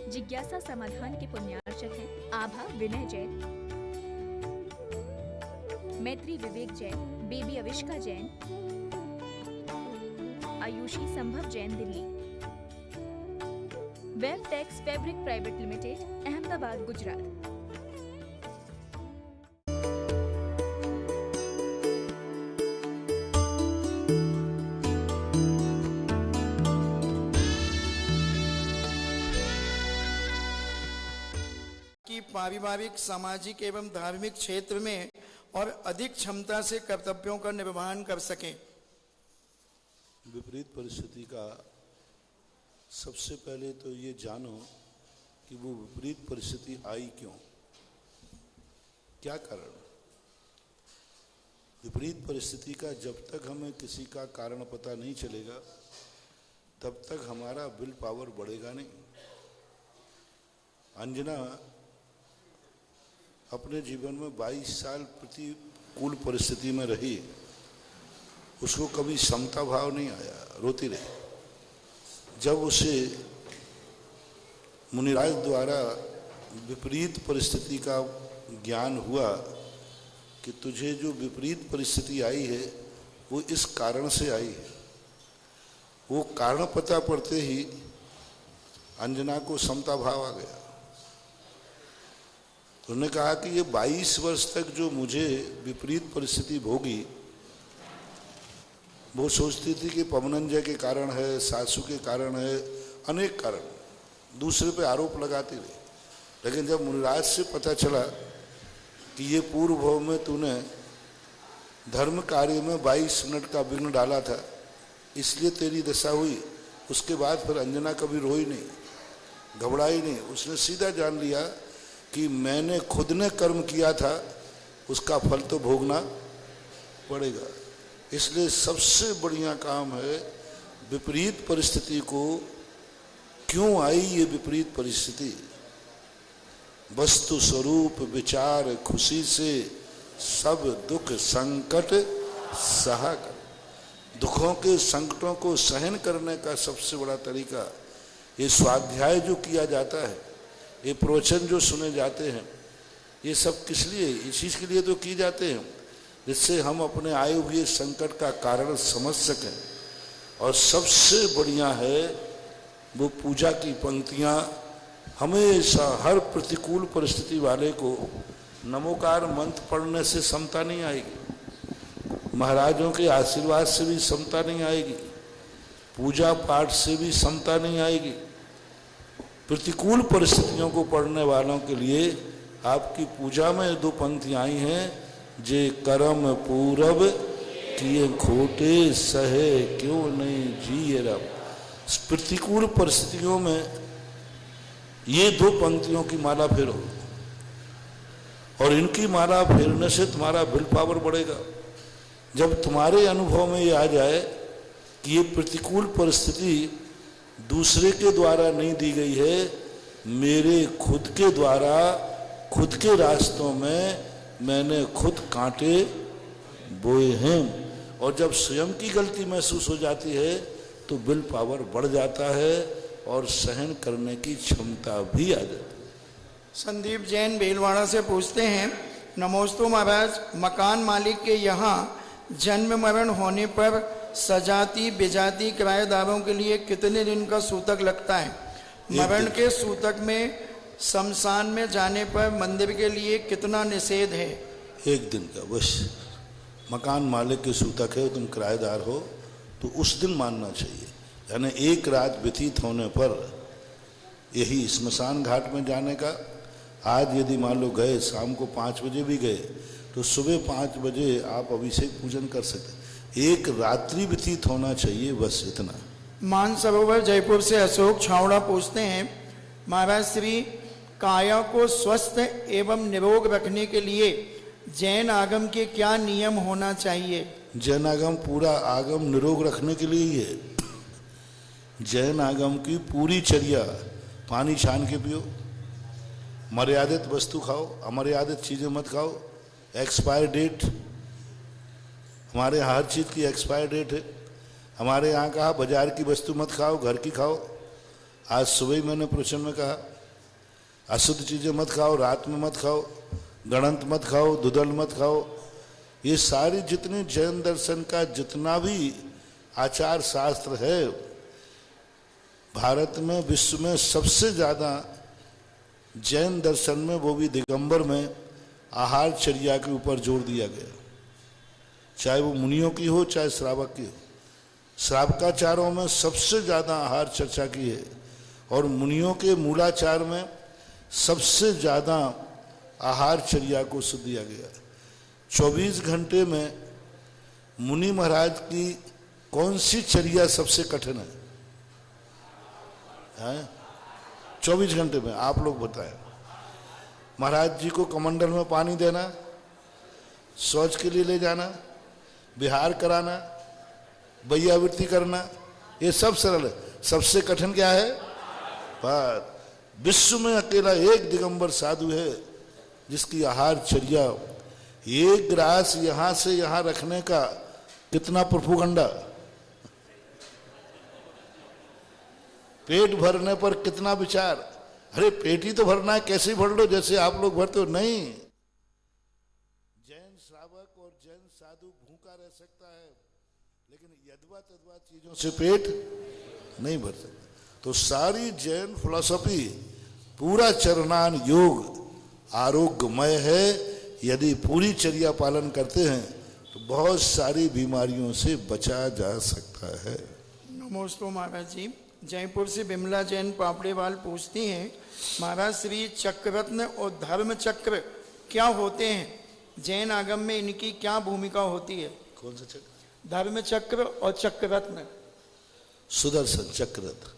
जिज्ञासा समाधान के पुण्यार्चक हैं आभा Vinay Jain, Maitri Vivek Jain, baby Avishka Jain, Ayushi Sambhav Jain Delhi, web tex fabric private limited Ahmedabad Gujarat. पारिवारिक, सामाजिक एवं धार्मिक क्षेत्र में और अधिक क्षमता से कर्तव्यों का निर्वहन कर सकें। विपरीत परिस्थिति का सबसे पहले तो ये जानो कि वो विपरीत परिस्थिति आई क्यों, क्या कारण। विपरीत परिस्थिति का जब तक हमें किसी का कारण पता नहीं चलेगा तब तक हमारा विल पावर बढ़ेगा नहीं। अंजना अपने जीवन में 22 साल प्रतिकूल परिस्थिति में रही, उसको कभी समता भाव नहीं आया, रोती रही। जब उसे मुनिराज द्वारा विपरीत परिस्थिति का ज्ञान हुआ कि तुझे जो विपरीत परिस्थिति आई है वो इस कारण से आई है, वो कारण पता पड़ते ही अंजना को समता भाव आ गया। उन्होंने कहा कि ये 22 वर्ष तक जो मुझे विपरीत परिस्थिति भोगी, वो सोचती थी कि पवनंजय के कारण है, सासू के कारण है, अनेक कारण दूसरे पे आरोप लगाती रही। लेकिन जब मुनिराज से पता चला कि ये पूर्व भाव में तूने धर्म कार्य में 22 मिनट का विघ्न डाला था, इसलिए तेरी दशा हुई, उसके बाद फिर अंजना कभी रोई नहीं, घबराई नहीं। उसने सीधा जान लिया कि मैंने खुद ने कर्म किया था, उसका फल तो भोगना पड़ेगा। इसलिए सबसे बढ़िया काम है विपरीत परिस्थिति को, क्यों आई ये विपरीत परिस्थिति, वस्तु स्वरूप विचार खुशी से सब दुख संकट सहा कर। दुखों के संकटों को सहन करने का सबसे बड़ा तरीका ये स्वाध्याय जो किया जाता है, ये प्रवचन जो सुने जाते हैं, ये सब किस लिए, इस चीज़ के लिए तो की जाते हैं जिससे हम अपने आए हुए संकट का कारण समझ सकें। और सबसे बढ़िया है वो पूजा की पंक्तियाँ। हमेशा हर प्रतिकूल परिस्थिति वाले को नमोकार मंत्र पढ़ने से समता नहीं आएगी, महाराजों के आशीर्वाद से भी समता नहीं आएगी, पूजा पाठ से भी समता नहीं आएगी। प्रतिकूल परिस्थितियों को पढ़ने वालों के लिए आपकी पूजा में 2 पंक्तियाँ आई हैं, जे कर्म पूरब किए खोटे सहे क्यों नहीं जिए रब। प्रतिकूल परिस्थितियों में ये 2 पंक्तियों की माला फेरो, और इनकी माला फेरने से तुम्हारा विल पावर बढ़ेगा। जब तुम्हारे अनुभव में ये आ जाए कि ये प्रतिकूल परिस्थिति दूसरे के द्वारा नहीं दी गई है, मेरे खुद के द्वारा, खुद के रास्तों में मैंने खुद कांटे बोए हैं। और जब स्वयं की गलती महसूस हो जाती है तो विल पावर बढ़ जाता है और सहन करने की क्षमता भी आ जाती है। संदीप जैन भीलवाड़ा से पूछते हैं, नमोस्तु महाराज, मकान मालिक के यहाँ जन्म मरण होने पर सजाती बेजाती किराएदारों के लिए कितने दिन का सूतक लगता है? मरण के सूतक में शमशान में जाने पर मंदिर के लिए कितना निषेध है? 1 दिन का बस। मकान मालिक के सूतक है, तुम किराएदार हो तो उस दिन मानना चाहिए। यानी 1 रात व्यतीत होने पर यही स्मशान घाट में जाने का। आज यदि मान लो गए, शाम को 5 बजे भी गए तो सुबह 5 बजे आप अभिषेक पूजन कर सकते। 1 रात्रि व्यतीत होना चाहिए, बस इतना। मानसरोवर जयपुर से अशोक छावड़ा पूछते हैं, महाराज श्री काया को स्वस्थ एवं निरोग रखने के लिए जैन आगम के क्या नियम होना चाहिए? जैन आगम पूरा आगम निरोग रखने के लिए ही है। जैन आगम की पूरी चर्या, पानी छान के पियो, मर्यादित वस्तु खाओ, अमर्यादित चीज़ें मत खाओ। एक्सपायर डेट, हमारे यहाँ हर चीज़ की एक्सपायर डेट है। हमारे यहाँ कहा बाजार की वस्तु मत खाओ, घर की खाओ। आज सुबह ही मैंने प्रवचन में कहा अशुद्ध चीजें मत खाओ, रात में मत खाओ, गणंत मत खाओ, दुदल मत खाओ। ये सारी जितनी जैन दर्शन का जितना भी आचार शास्त्र है, भारत में विश्व में सबसे ज्यादा जैन दर्शन में, वो भी दिगंबर में, आहारचर्या के ऊपर जोर दिया गया। चाहे वो मुनियों की हो चाहे श्रावक की हो। श्रावकाचारों में सबसे ज्यादा आहार चर्चा की है और मुनियों के मूलाचार में सबसे ज्यादा आहारचर्या को सुध दिया गया। 24 घंटे में मुनि महाराज की कौन सी चर्या सबसे कठिन है? 24 घंटे में आप लोग बताएं। महाराज जी को कमंडल में पानी देना, शौच के लिए ले जाना, विहार कराना, बैयावृत्ति करना, ये सब सरल है। सबसे कठिन क्या है? बात। विश्व में अकेला एक दिगंबर साधु है जिसकी आहारचर्या, एक ग्रास यहां से यहां रखने का कितना प्रोपोगंडा, पेट भरने पर कितना विचार। अरे पेट ही तो भरना है, कैसे भर लो जैसे आप लोग भरते हो। नहीं, जैन श्रावक और जैन साधु भूखा रह सकता है लेकिन यदवा तदवा चीजों से पेट नहीं भर सकता। तो सारी जैन फिलॉसफी, पूरा चरणान योग आरोग्यमय है। यदि पूरी चर्या पालन करते हैं तो बहुत सारी बीमारियों से बचा जा सकता है। नमोस्तु महाराज जी। जयपुर से बिमला जैन पापड़ेवाल पूछती हैं, महाराज श्री चक्ररत्न और धर्म चक्र क्या होते हैं? जैन आगम में इनकी क्या भूमिका होती है? कौन सा चक्र? धर्म चक्र और चक्ररत्न। सुदर्शन चक्ररत्न।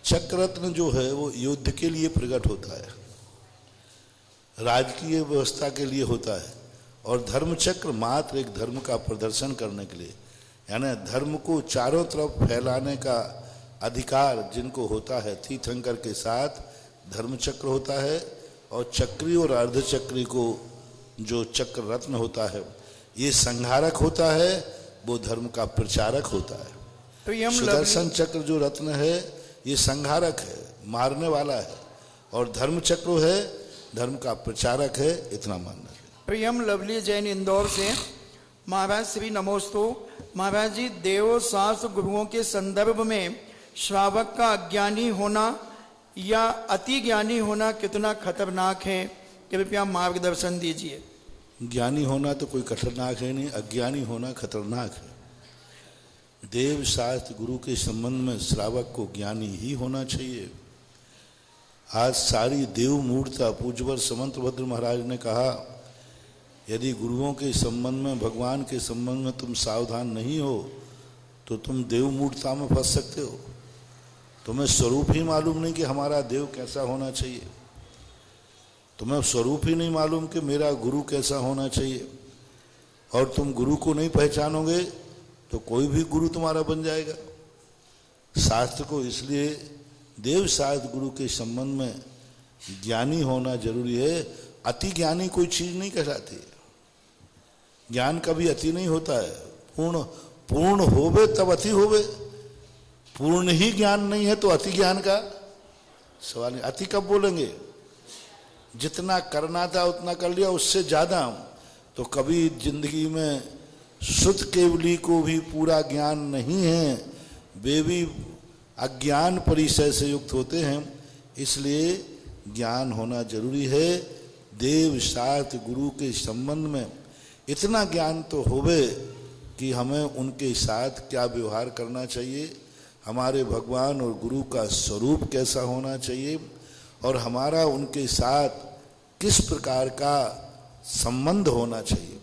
चक्ररत्न जो है वो युद्ध के लिए प्रकट होता है, राजकीय व्यवस्था के लिए होता है, और धर्म चक्र मात्र एक धर्म का प्रदर्शन करने के लिए, यानी धर्म को चारों तरफ फैलाने का अधिकार जिनको होता है, तीर्थंकर के साथ धर्म चक्र होता है। और चक्री और अर्धचक्री को जो चक्र रत्न होता है ये संहारक होता है, वो धर्म का प्रचारक होता है। तो ये सुदर्शन चक्र जो रत्न है ये संहारक है, मारने वाला है, और धर्म चक्र है धर्म का प्रचारक है, इतना मानना है। प्रियम लवली जैन इंदौर से, महाराज श्री नमोस्तु। महाराज जी, देव शास्त्र गुरुओं के संदर्भ में श्रावक का अज्ञानी होना या अति ज्ञानी होना कितना खतरनाक है? कृपया मार्गदर्शन दीजिए। ज्ञानी होना तो कोई खतरनाक है नहीं, अज्ञानी होना खतरनाक है। देव शास्त्र गुरु के संबंध में श्रावक को ज्ञानी ही होना चाहिए। आज सारी देव मूर्ता, पूज्यवर समंतभद्र महाराज ने कहा, यदि गुरुओं के संबंध में, भगवान के संबंध में तुम सावधान नहीं हो तो तुम देव मूर्ता में फंस सकते हो। तुम्हें स्वरूप ही मालूम नहीं कि हमारा देव कैसा होना चाहिए, तुम्हें स्वरूप ही नहीं मालूम कि मेरा गुरु कैसा होना चाहिए, और तुम गुरु को नहीं पहचानोगे तो कोई भी गुरु तुम्हारा बन जाएगा। शास्त्र को इसलिए देव शास्त्र गुरु के संबंध में ज्ञानी होना जरूरी है। अति ज्ञानी कोई चीज नहीं कहलाती। ज्ञान कभी अति नहीं होता है। पूर्ण होवे तब अति होवे। पूर्ण ही ज्ञान नहीं है तो अति ज्ञान का सवाल नहीं। अति कब बोलेंगे? जितना करना था उतना कर लिया, उससे ज्यादा। तो कभी जिंदगी में शुद्ध केवली को भी पूरा ज्ञान नहीं है, वे भी अज्ञान परिचय से युक्त होते हैं। इसलिए ज्ञान होना जरूरी है। देव शास्त्र गुरु के संबंध में इतना ज्ञान तो होवे कि हमें उनके साथ क्या व्यवहार करना चाहिए, हमारे भगवान और गुरु का स्वरूप कैसा होना चाहिए, और हमारा उनके साथ किस प्रकार का संबंध होना चाहिए,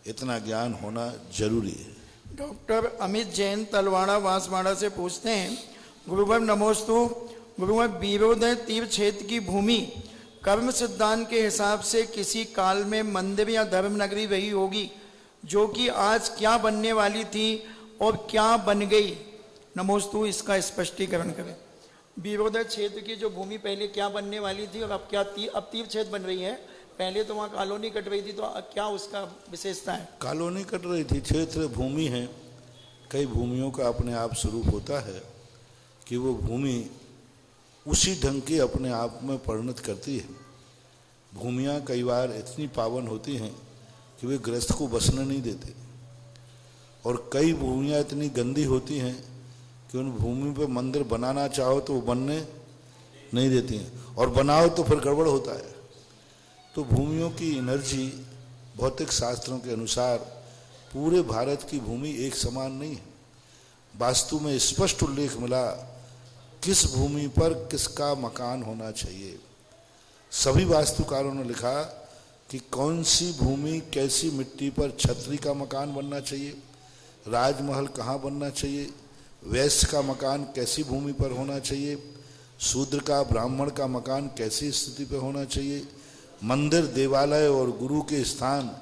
इतना ज्ञान होना जरूरी है। डॉक्टर अमित जैन तलवाड़ा बांसवाड़ा से पूछते हैं, गुरुवर नमोस्तु। गुरुवर, वीरोदय तीर्थ क्षेत्र की भूमि कर्म सिद्धांत के हिसाब से किसी काल में मंदिर या धर्म नगरी रही होगी, जो कि आज क्या बनने वाली थी और क्या बन गई? नमोस्तु, इसका स्पष्टीकरण करें। वीरोदय क्षेत्र की जो भूमि पहले क्या बनने वाली थी और अब क्या अब तीर्थ क्षेत्र बन रही है? पहले तो वहाँ कॉलोनी कट रही थी, तो क्या उसका विशेषता है? कॉलोनी कट रही थी, क्षेत्र भूमि है। कई भूमियों का अपने आप स्वरूप होता है कि वो भूमि उसी ढंग के अपने आप में परिणत करती है। भूमियाँ कई बार इतनी पावन होती हैं कि वे गृहस्थ को बसने नहीं देते, और कई भूमियाँ इतनी गंदी होती हैं कि उन भूमि पर मंदिर बनाना चाहो तो वो बनने नहीं देती हैं, और बनाओ तो फिर गड़बड़ होता है। तो भूमियों की एनर्जी भौतिक शास्त्रों के अनुसार पूरे भारत की भूमि एक समान नहीं है। वास्तु में स्पष्ट उल्लेख मिला किस भूमि पर किसका मकान होना चाहिए। सभी वास्तुकारों ने लिखा कि कौन सी भूमि कैसी मिट्टी पर छतरी का मकान बनना चाहिए, राजमहल कहाँ बनना चाहिए, वैश्य का मकान कैसी भूमि पर होना चाहिए, शूद्र का ब्राह्मण का मकान कैसी स्थिति पर होना चाहिए, मंदिर देवालय और गुरु के स्थान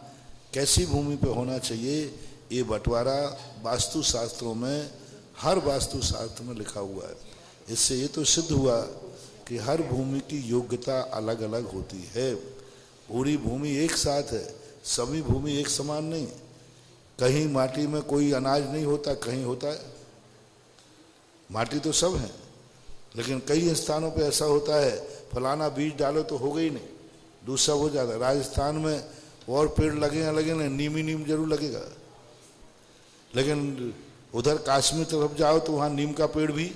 कैसी भूमि पर होना चाहिए। ये बंटवारा वास्तु शास्त्रों में, हर वास्तु शास्त्र में लिखा हुआ है। इससे ये तो सिद्ध हुआ कि हर भूमि की योग्यता अलग अलग होती है। पूरी भूमि एक साथ है, सभी भूमि एक समान नहीं। कहीं माटी में कोई अनाज नहीं होता, कहीं होता है। माटी तो सब है, लेकिन कई स्थानों पे ऐसा होता है फलाना बीज डालो तो होगा ही नहीं, दूसरा हो जाता है। राजस्थान में और पेड़ लगे ना, नीम ही नीम जरूर लगेगा, लेकिन उधर कश्मीर तरफ जाओ तो वहाँ नीम का पेड़ भी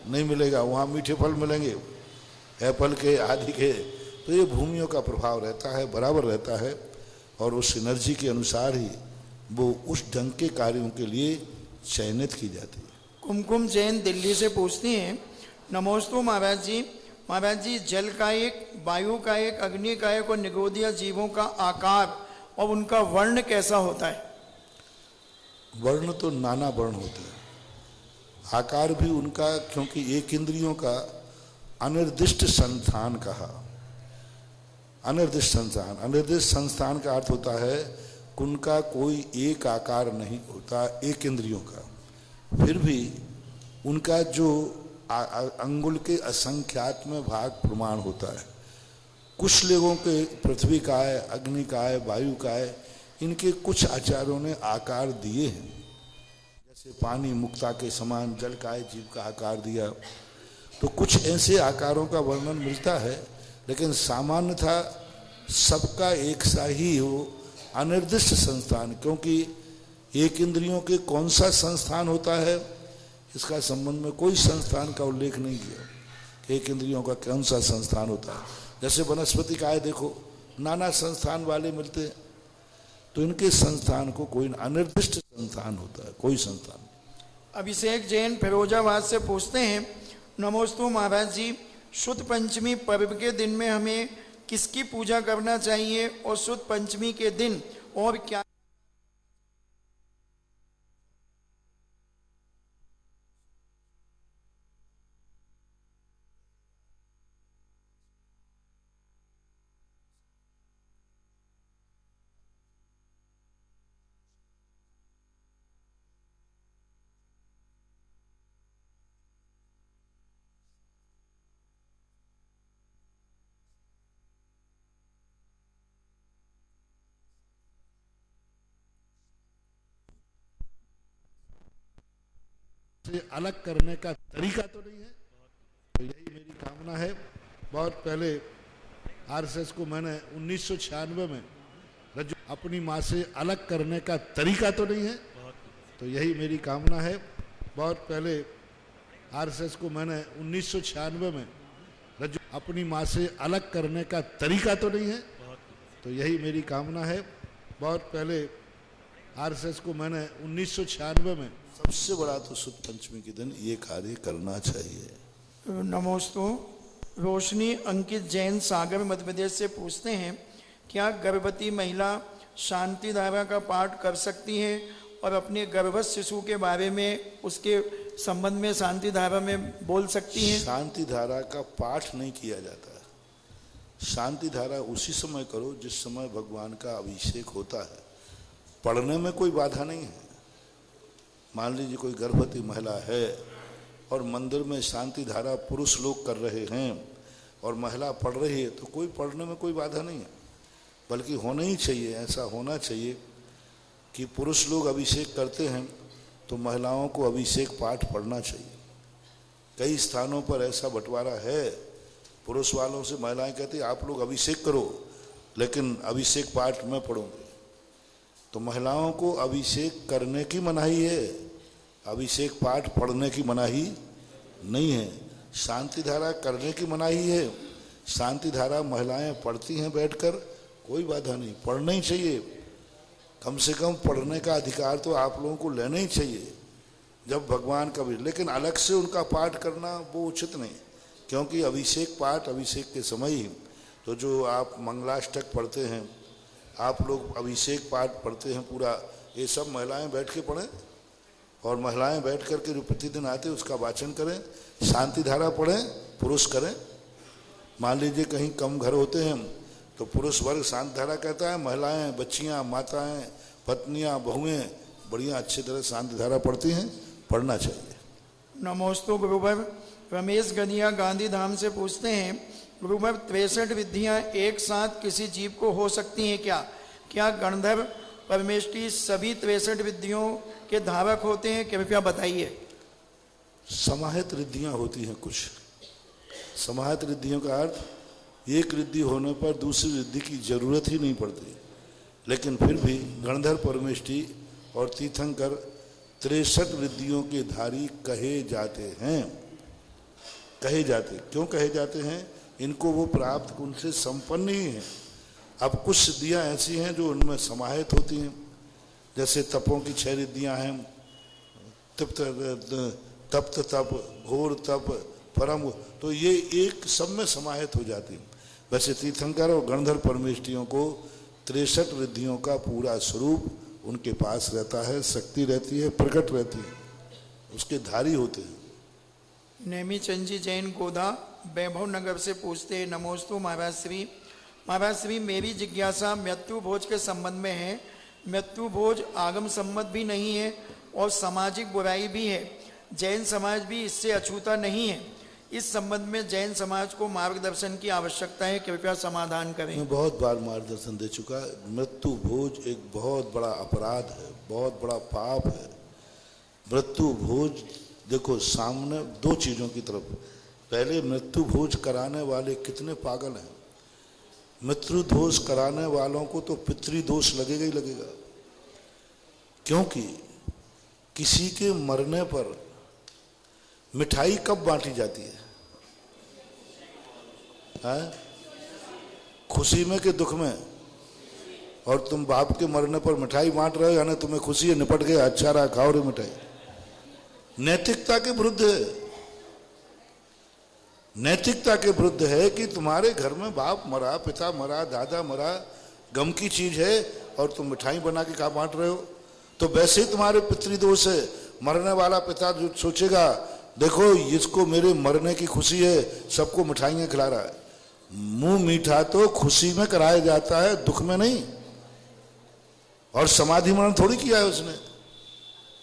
नहीं मिलेगा, वहाँ मीठे फल मिलेंगे, एप्पल के आदि के। तो ये भूमियों का प्रभाव रहता है, बराबर रहता है, और उस एनर्जी के अनुसार ही वो उस ढंग के कार्यों के लिए चयनित की जाती है। कुमकुम जैन दिल्ली से पूछती हैं, नमोस्तु महाराज जी। महाराज जी, जल का एक, वायु का एक, अग्नि का एक और निगोदिया जीवों का आकार और उनका वर्ण कैसा होता है? वर्ण तो नाना वर्ण होते हैं, आकार भी उनका, क्योंकि एक इंद्रियों का अनिर्दिष्ट संस्थान कहा। अनिर्दिष्ट संस्थान, अनिर्दिष्ट संस्थान का अर्थ होता है कि उनका कोई एक आकार नहीं होता एक इंद्रियों का, फिर भी उनका जो अंगुल के असंख्यात में भाग प्रमाण होता है। कुछ लोगों के पृथ्वी का है, अग्नि का है, वायु का है, इनके कुछ आचार्यों ने आकार दिए हैं, जैसे पानी मुक्ता के समान, जल का है, जीव का आकार दिया। तो कुछ ऐसे आकारों का वर्णन मिलता है, लेकिन सामान्यतः सबका एक सा ही हो, अनिर्दिष्ट संस्थान। क्योंकि एक इंद्रियों के कौन सा संस्थान होता है, इसका संबंध में कोई संस्थान का उल्लेख नहीं किया कि एक इंद्रियों का कौन सा संस्थान होता है। जैसे वनस्पति का है, देखो नाना संस्थान वाले मिलते हैं, तो इनके संस्थान को कोई अनिर्दिष्ट संस्थान होता है, कोई संस्थान। अभिषेक जैन फिरोजाबाद से पूछते हैं, नमोस्तु महाराज जी, शुद्ध पंचमी पर्व के दिन में हमें किसकी पूजा करना चाहिए और शुद्ध पंचमी के दिन और क्या? से अलग करने का तरीका तो नहीं है, तो यही मेरी कामना है। बहुत पहले आरएसएस को मैंने 1996 में रज्जु अपनी माँ से अलग करने का तरीका तो नहीं है, तो यही मेरी कामना है। बहुत पहले आरएसएस को मैंने 1996 में रज्जु अपनी माँ से अलग करने का तरीका तो नहीं है, तो यही मेरी कामना है। बहुत पहले आरएसएस को मैंने 1996 में, सबसे बड़ा तो शुद्ध पंचमी के दिन ये कार्य करना चाहिए। नमोस्तु। रोशनी अंकित जैन सागर मध्य प्रदेश से पूछते हैं, क्या गर्भवती महिला शांति धारा का पाठ कर सकती है और अपने गर्भस्थ शिशु के बारे में, उसके संबंध में शांति धारा में बोल सकती हैं? शांति धारा का पाठ नहीं किया जाता है। शांति धारा उसी समय करो जिस समय भगवान का अभिषेक होता है। पढ़ने में कोई बाधा नहीं है। मान लीजिए कोई गर्भवती महिला है और मंदिर में शांति धारा पुरुष लोग कर रहे हैं और महिला पढ़ रही है, तो कोई पढ़ने में कोई बाधा नहीं है, बल्कि होना ही चाहिए। ऐसा होना चाहिए कि पुरुष लोग अभिषेक करते हैं तो महिलाओं को अभिषेक पाठ पढ़ना चाहिए। कई स्थानों पर ऐसा बंटवारा है, पुरुष वालों से महिलाएं कहती आप लोग अभिषेक करो, लेकिन अभिषेक पाठ मैं पढ़ूंगी। तो महिलाओं को अभिषेक करने की मनाही है, अभिषेक पाठ पढ़ने की मनाही नहीं है। शांति धारा करने की मनाही है, शांति धारा महिलाएं पढ़ती हैं बैठकर, कोई बाधा नहीं, पढ़ना ही चाहिए। कम से कम पढ़ने का अधिकार तो आप लोगों को लेना ही चाहिए जब भगवान का भी, लेकिन अलग से उनका पाठ करना वो उचित नहीं, क्योंकि अभिषेक पाठ अभिषेक के समय ही, तो जो आप मंगलाष्टक पढ़ते हैं, आप लोग अभिषेक पाठ पढ़ते हैं पूरा, ये सब महिलाएं बैठ के पढ़ें, और महिलाएं बैठ करके जो प्रतिदिन आते हैं उसका वाचन करें, शांति धारा पढ़ें, पुरुष करें। मान लीजिए कहीं कम घर होते हैं तो पुरुष वर्ग शांति धारा कहता है, महिलाएं, बच्चियां, माताएं, पत्नियां, बहुएं बढ़िया अच्छी तरह शांति धारा पढ़ती हैं, पढ़ना चाहिए। नमोस्तु गुरुवर। रमेश गनिया गांधी धाम से पूछते हैं, गुरुवर 63 विधियां एक साथ किसी जीव को हो सकती हैं क्या? क्या गणधर परमेष्टि सभी 63 विधियों के धारक होते हैं? कृपया बताइए। समाहित रिद्धियां होती हैं कुछ। समाहित रिद्धियों का अर्थ एक रिद्धि होने पर दूसरी रिद्धि की जरूरत ही नहीं पड़ती, लेकिन फिर भी गणधर परमेष्टि और तीर्थंकर 63 रिद्धियों के धारी कहे जाते हैं। कहे जाते क्यों कहे जाते हैं? इनको वो प्राप्त उनसे संपन्न ही है। अब कुछ सिद्धियां ऐसी हैं जो उनमें समाहित होती हैं, जैसे तपों की 6 रिद्धियां हैं, तप्त तप, घोर तप, परम, तो ये एक सब में समाहित हो जाती है। वैसे तीर्थंकर और गणधर परमेष्टियों को 63 रिद्धियों का पूरा स्वरूप उनके पास रहता है, शक्ति रहती है, प्रकट रहती है, उसके धारी होते हैं। नेमीचंद जी जैन गोदा वैभव नगर से पूछते हैं, नमोस्तु महाराज श्री। महाराज श्री, मेरी जिज्ञासा मृत्यु भोज के संबंध में है। मृत्यु भोज आगम सम्मत भी नहीं है और सामाजिक बुराई भी है। जैन समाज भी इससे अछूता नहीं है। इस संबंध में जैन समाज को मार्गदर्शन की आवश्यकता है, कृपया समाधान करें। मैं बहुत बार मार्गदर्शन दे चुका। मृत्यु भोज एक बहुत बड़ा अपराध है, बहुत बड़ा पाप है। मृत्यु भोज देखो सामने दो चीजों की तरफ, पहले मृत्यु भोज कराने वाले कितने पागल हैं। मृत्यु दोष कराने वालों को तो पितृदोष लगेगा ही लगेगा, क्योंकि किसी के मरने पर मिठाई कब बांटी जाती है? खुशी में कि दुख में? और तुम बाप के मरने पर मिठाई बांट रहे हो, यानी तुम्हें खुशी है, निपट गया, अच्छा रहा, खाओ रे मिठाई। नैतिकता के विरुद्ध है। नैतिकता के विरुद्ध है कि तुम्हारे घर में बाप मरा, पिता मरा, दादा मरा, गम की चीज है, और तुम मिठाई बना के कहाँ बांट रहे हो? तो वैसे ही तुम्हारे पितृदोष है। मरने वाला पिता जो सोचेगा, देखो इसको मेरे मरने की खुशी है, सबको मिठाइयाँ खिला रहा है। मुंह मीठा तो खुशी में कराया जाता है, दुख में नहीं। और समाधि मरण थोड़ी किया है उसने।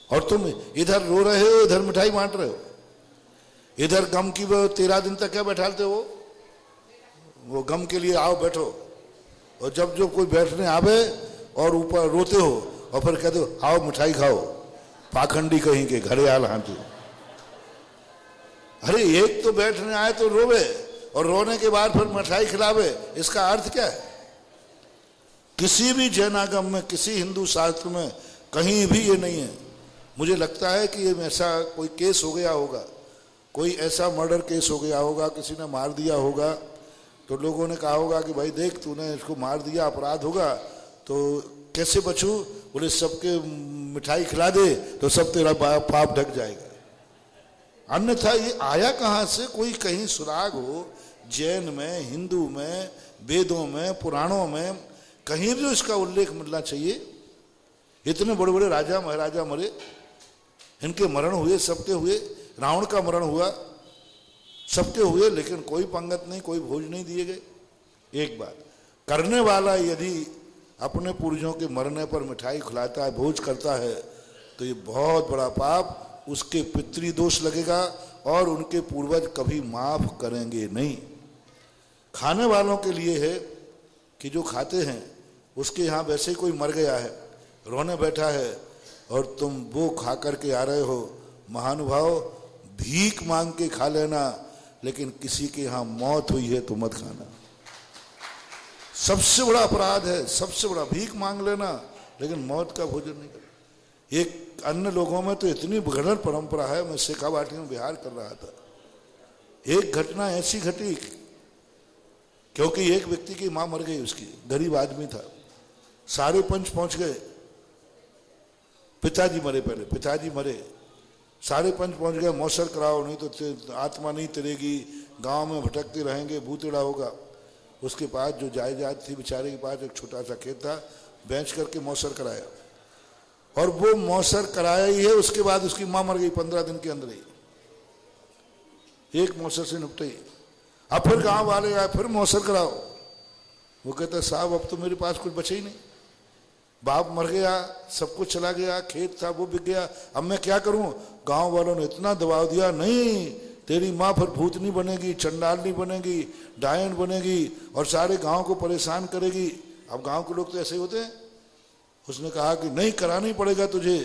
और तुम इधर रो रहे हो, इधर मिठाई बांट रहे हो। इधर गम की 13 दिन तक क्या बैठाते हो? वो गम के लिए आओ बैठो, और जब जो कोई बैठने आवे और ऊपर रोते हो, और फिर कहते हो आओ मिठाई खाओ, पाखंडी कहीं के घरे आल हाथी। अरे एक तो बैठने आए तो रोवे, और रोने के बाद फिर मिठाई खिलावे, इसका अर्थ क्या है? किसी भी जैनागम में, किसी हिंदू शास्त्र में कहीं भी ये नहीं है। मुझे लगता है कि ये ऐसा कोई केस हो गया होगा, कोई ऐसा मर्डर केस हो गया होगा, किसी ने मार दिया होगा, तो लोगों ने कहा होगा कि भाई देख तूने इसको मार दिया, अपराध होगा, तो कैसे बचूं? बोले सबके मिठाई खिला दे तो सब तेरा पाप ढक जाएगा। अन्यथा ये आया कहाँ से? कोई कहीं सुराग हो जैन में, हिंदू में, वेदों में, पुराणों में कहीं भी इसका उल्लेख मिलना चाहिए। इतने बड़े बड़े राजा महाराजा मरे, इनके मरण हुए, सबके हुए। रावण का मरण हुआ, सबके हुए, लेकिन कोई पंगत नहीं, कोई भोज नहीं दिए गए। एक बात, करने वाला यदि अपने पूर्वजों के मरने पर मिठाई खिलाता है, भोज करता है, तो ये बहुत बड़ा पाप, उसके पितृदोष लगेगा और उनके पूर्वज कभी माफ करेंगे नहीं। खाने वालों के लिए है कि जो खाते हैं, उसके यहाँ वैसे कोई मर गया है, रोने बैठा है, और तुम वो खा करके आ रहे हो, महानुभाव भीख मांग के खा लेना, लेकिन किसी के यहां मौत हुई है तो मत खाना। सबसे बड़ा अपराध है, सबसे बड़ा भीख मांग लेना लेकिन मौत का भोजन नहीं करना। एक अन्य लोगों में तो इतनी विघटन परंपरा है। मैं शेखावाटी में बिहार कर रहा था, एक घटना ऐसी घटी क्योंकि एक व्यक्ति की मां मर गई, उसकी गरीब आदमी था, सारे पंच पहुंच गए, पिताजी मरे, पहले पिताजी मरे, सारे पंच पहुंच गए, मौसर कराओ नहीं तो आत्मा नहीं तरेगी, गांव में भटकते रहेंगे, भूतेड़ा होगा। उसके पास जो जायदाद थी बेचारे के पास, एक छोटा सा खेत था, बेच करके मौसर कराया, और वो मौसर कराया ही है, उसके बाद उसकी मां मर गई 15 दिन के अंदर ही, एक मौसर से निपटे ही। अब फिर गांव वाले आए, फिर मौसर कराओ। वो कहता साहब अब तो मेरे पास कुछ बचे ही नहीं, बाप मर गया, सब कुछ चला गया, खेत था वो बिक गया, अब मैं क्या करूं। गांव वालों ने इतना दबाव दिया, नहीं तेरी माँ फिर भूतनी बनेगी, चंडालनी बनेगी, डायन बनेगी और सारे गांव को परेशान करेगी। अब गांव के लोग तो ऐसे ही होते हैं। उसने कहा कि नहीं कराना ही पड़ेगा तुझे।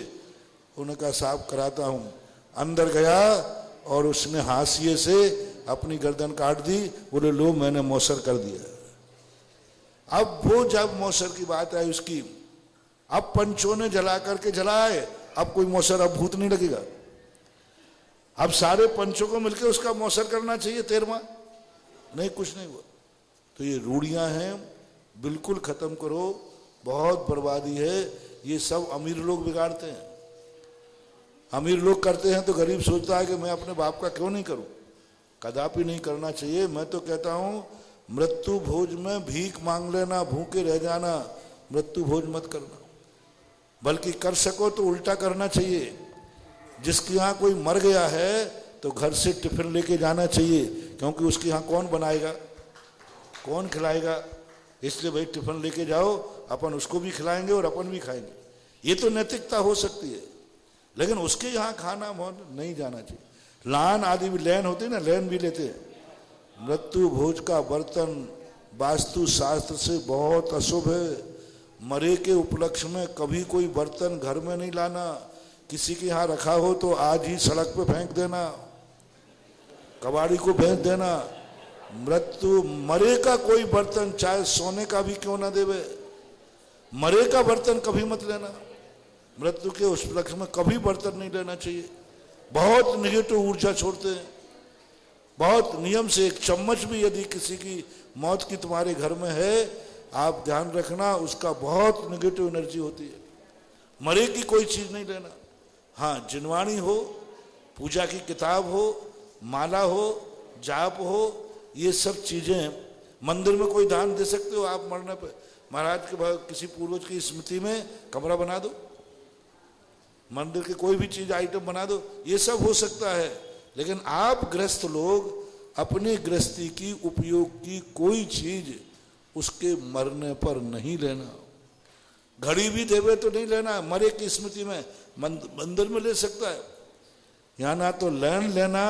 उन्होंने कहा साहब कराता हूं। अंदर गया और उसने हाशिए से अपनी गर्दन काट दी, बोले लो मैंने मौसर कर दिया। अब वो जब मौसर की बात आई उसकी, अब पंचों ने जला करके जलाए, अब कोई मौसर, अब भूत नहीं लगेगा। अब सारे पंचों को मिलकर उसका मौसर करना चाहिए 13वां, नहीं कुछ नहीं हुआ। तो ये रूढ़ियां हैं, बिल्कुल खत्म करो, बहुत बर्बादी है। ये सब अमीर लोग बिगाड़ते हैं, अमीर लोग करते हैं तो गरीब सोचता है कि मैं अपने बाप का क्यों नहीं करूं। कदापि नहीं करना चाहिए। मैं तो कहता हूं मृत्यु भोज में भीख मांग लेना, भूखे रह जाना, मृत्यु भोज मत करना, बल्कि कर सको तो उल्टा करना चाहिए। जिसके यहाँ कोई मर गया है तो घर से टिफिन लेके जाना चाहिए, क्योंकि उसके यहाँ कौन बनाएगा, कौन खिलाएगा। इसलिए भाई टिफिन लेके जाओ, अपन उसको भी खिलाएंगे और अपन भी खाएंगे। ये तो नैतिकता हो सकती है, लेकिन उसके यहाँ खाना नहीं जाना चाहिए। लान आदि भी लैन होते ना, लैन भी लेते हैं। मृत्यु भोज का बर्तन वास्तु शास्त्र से बहुत अशुभ है। मरे के उपलक्ष्य में कभी कोई बर्तन घर में नहीं लाना। किसी के यहाँ रखा हो तो आज ही सड़क पे फेंक देना, कबाड़ी को फेंक देना। मृत्यु मरे का कोई बर्तन, चाहे सोने का भी क्यों ना देवे, मरे का बर्तन कभी मत लेना। मृत्यु के उस उपलक्ष्य में कभी बर्तन नहीं लेना चाहिए। बहुत निगेटिव ऊर्जा छोड़ते हैं, बहुत नियम से। एक चम्मच भी यदि किसी की मौत की तुम्हारे घर में है, आप ध्यान रखना, उसका बहुत निगेटिव एनर्जी होती है। मरे की कोई चीज नहीं लेना। हाँ, जिनवाणी हो, पूजा की किताब हो, माला हो, जाप हो, ये सब चीजें। मंदिर में कोई दान दे सकते हो आप मरने पे, महाराज के किसी पूर्वज की स्मृति में कमरा बना दो, मंदिर के कोई भी चीज आइटम बना दो, ये सब हो सकता है। लेकिन आप गृहस्थ लोग अपनी गृहस्थी की उपयोग की कोई चीज उसके मरने पर नहीं लेना। घड़ी भी देवे तो नहीं लेना, मरे की स्मृति में मंदिर में ले सकता है। यहाँ ना तो लैन लेना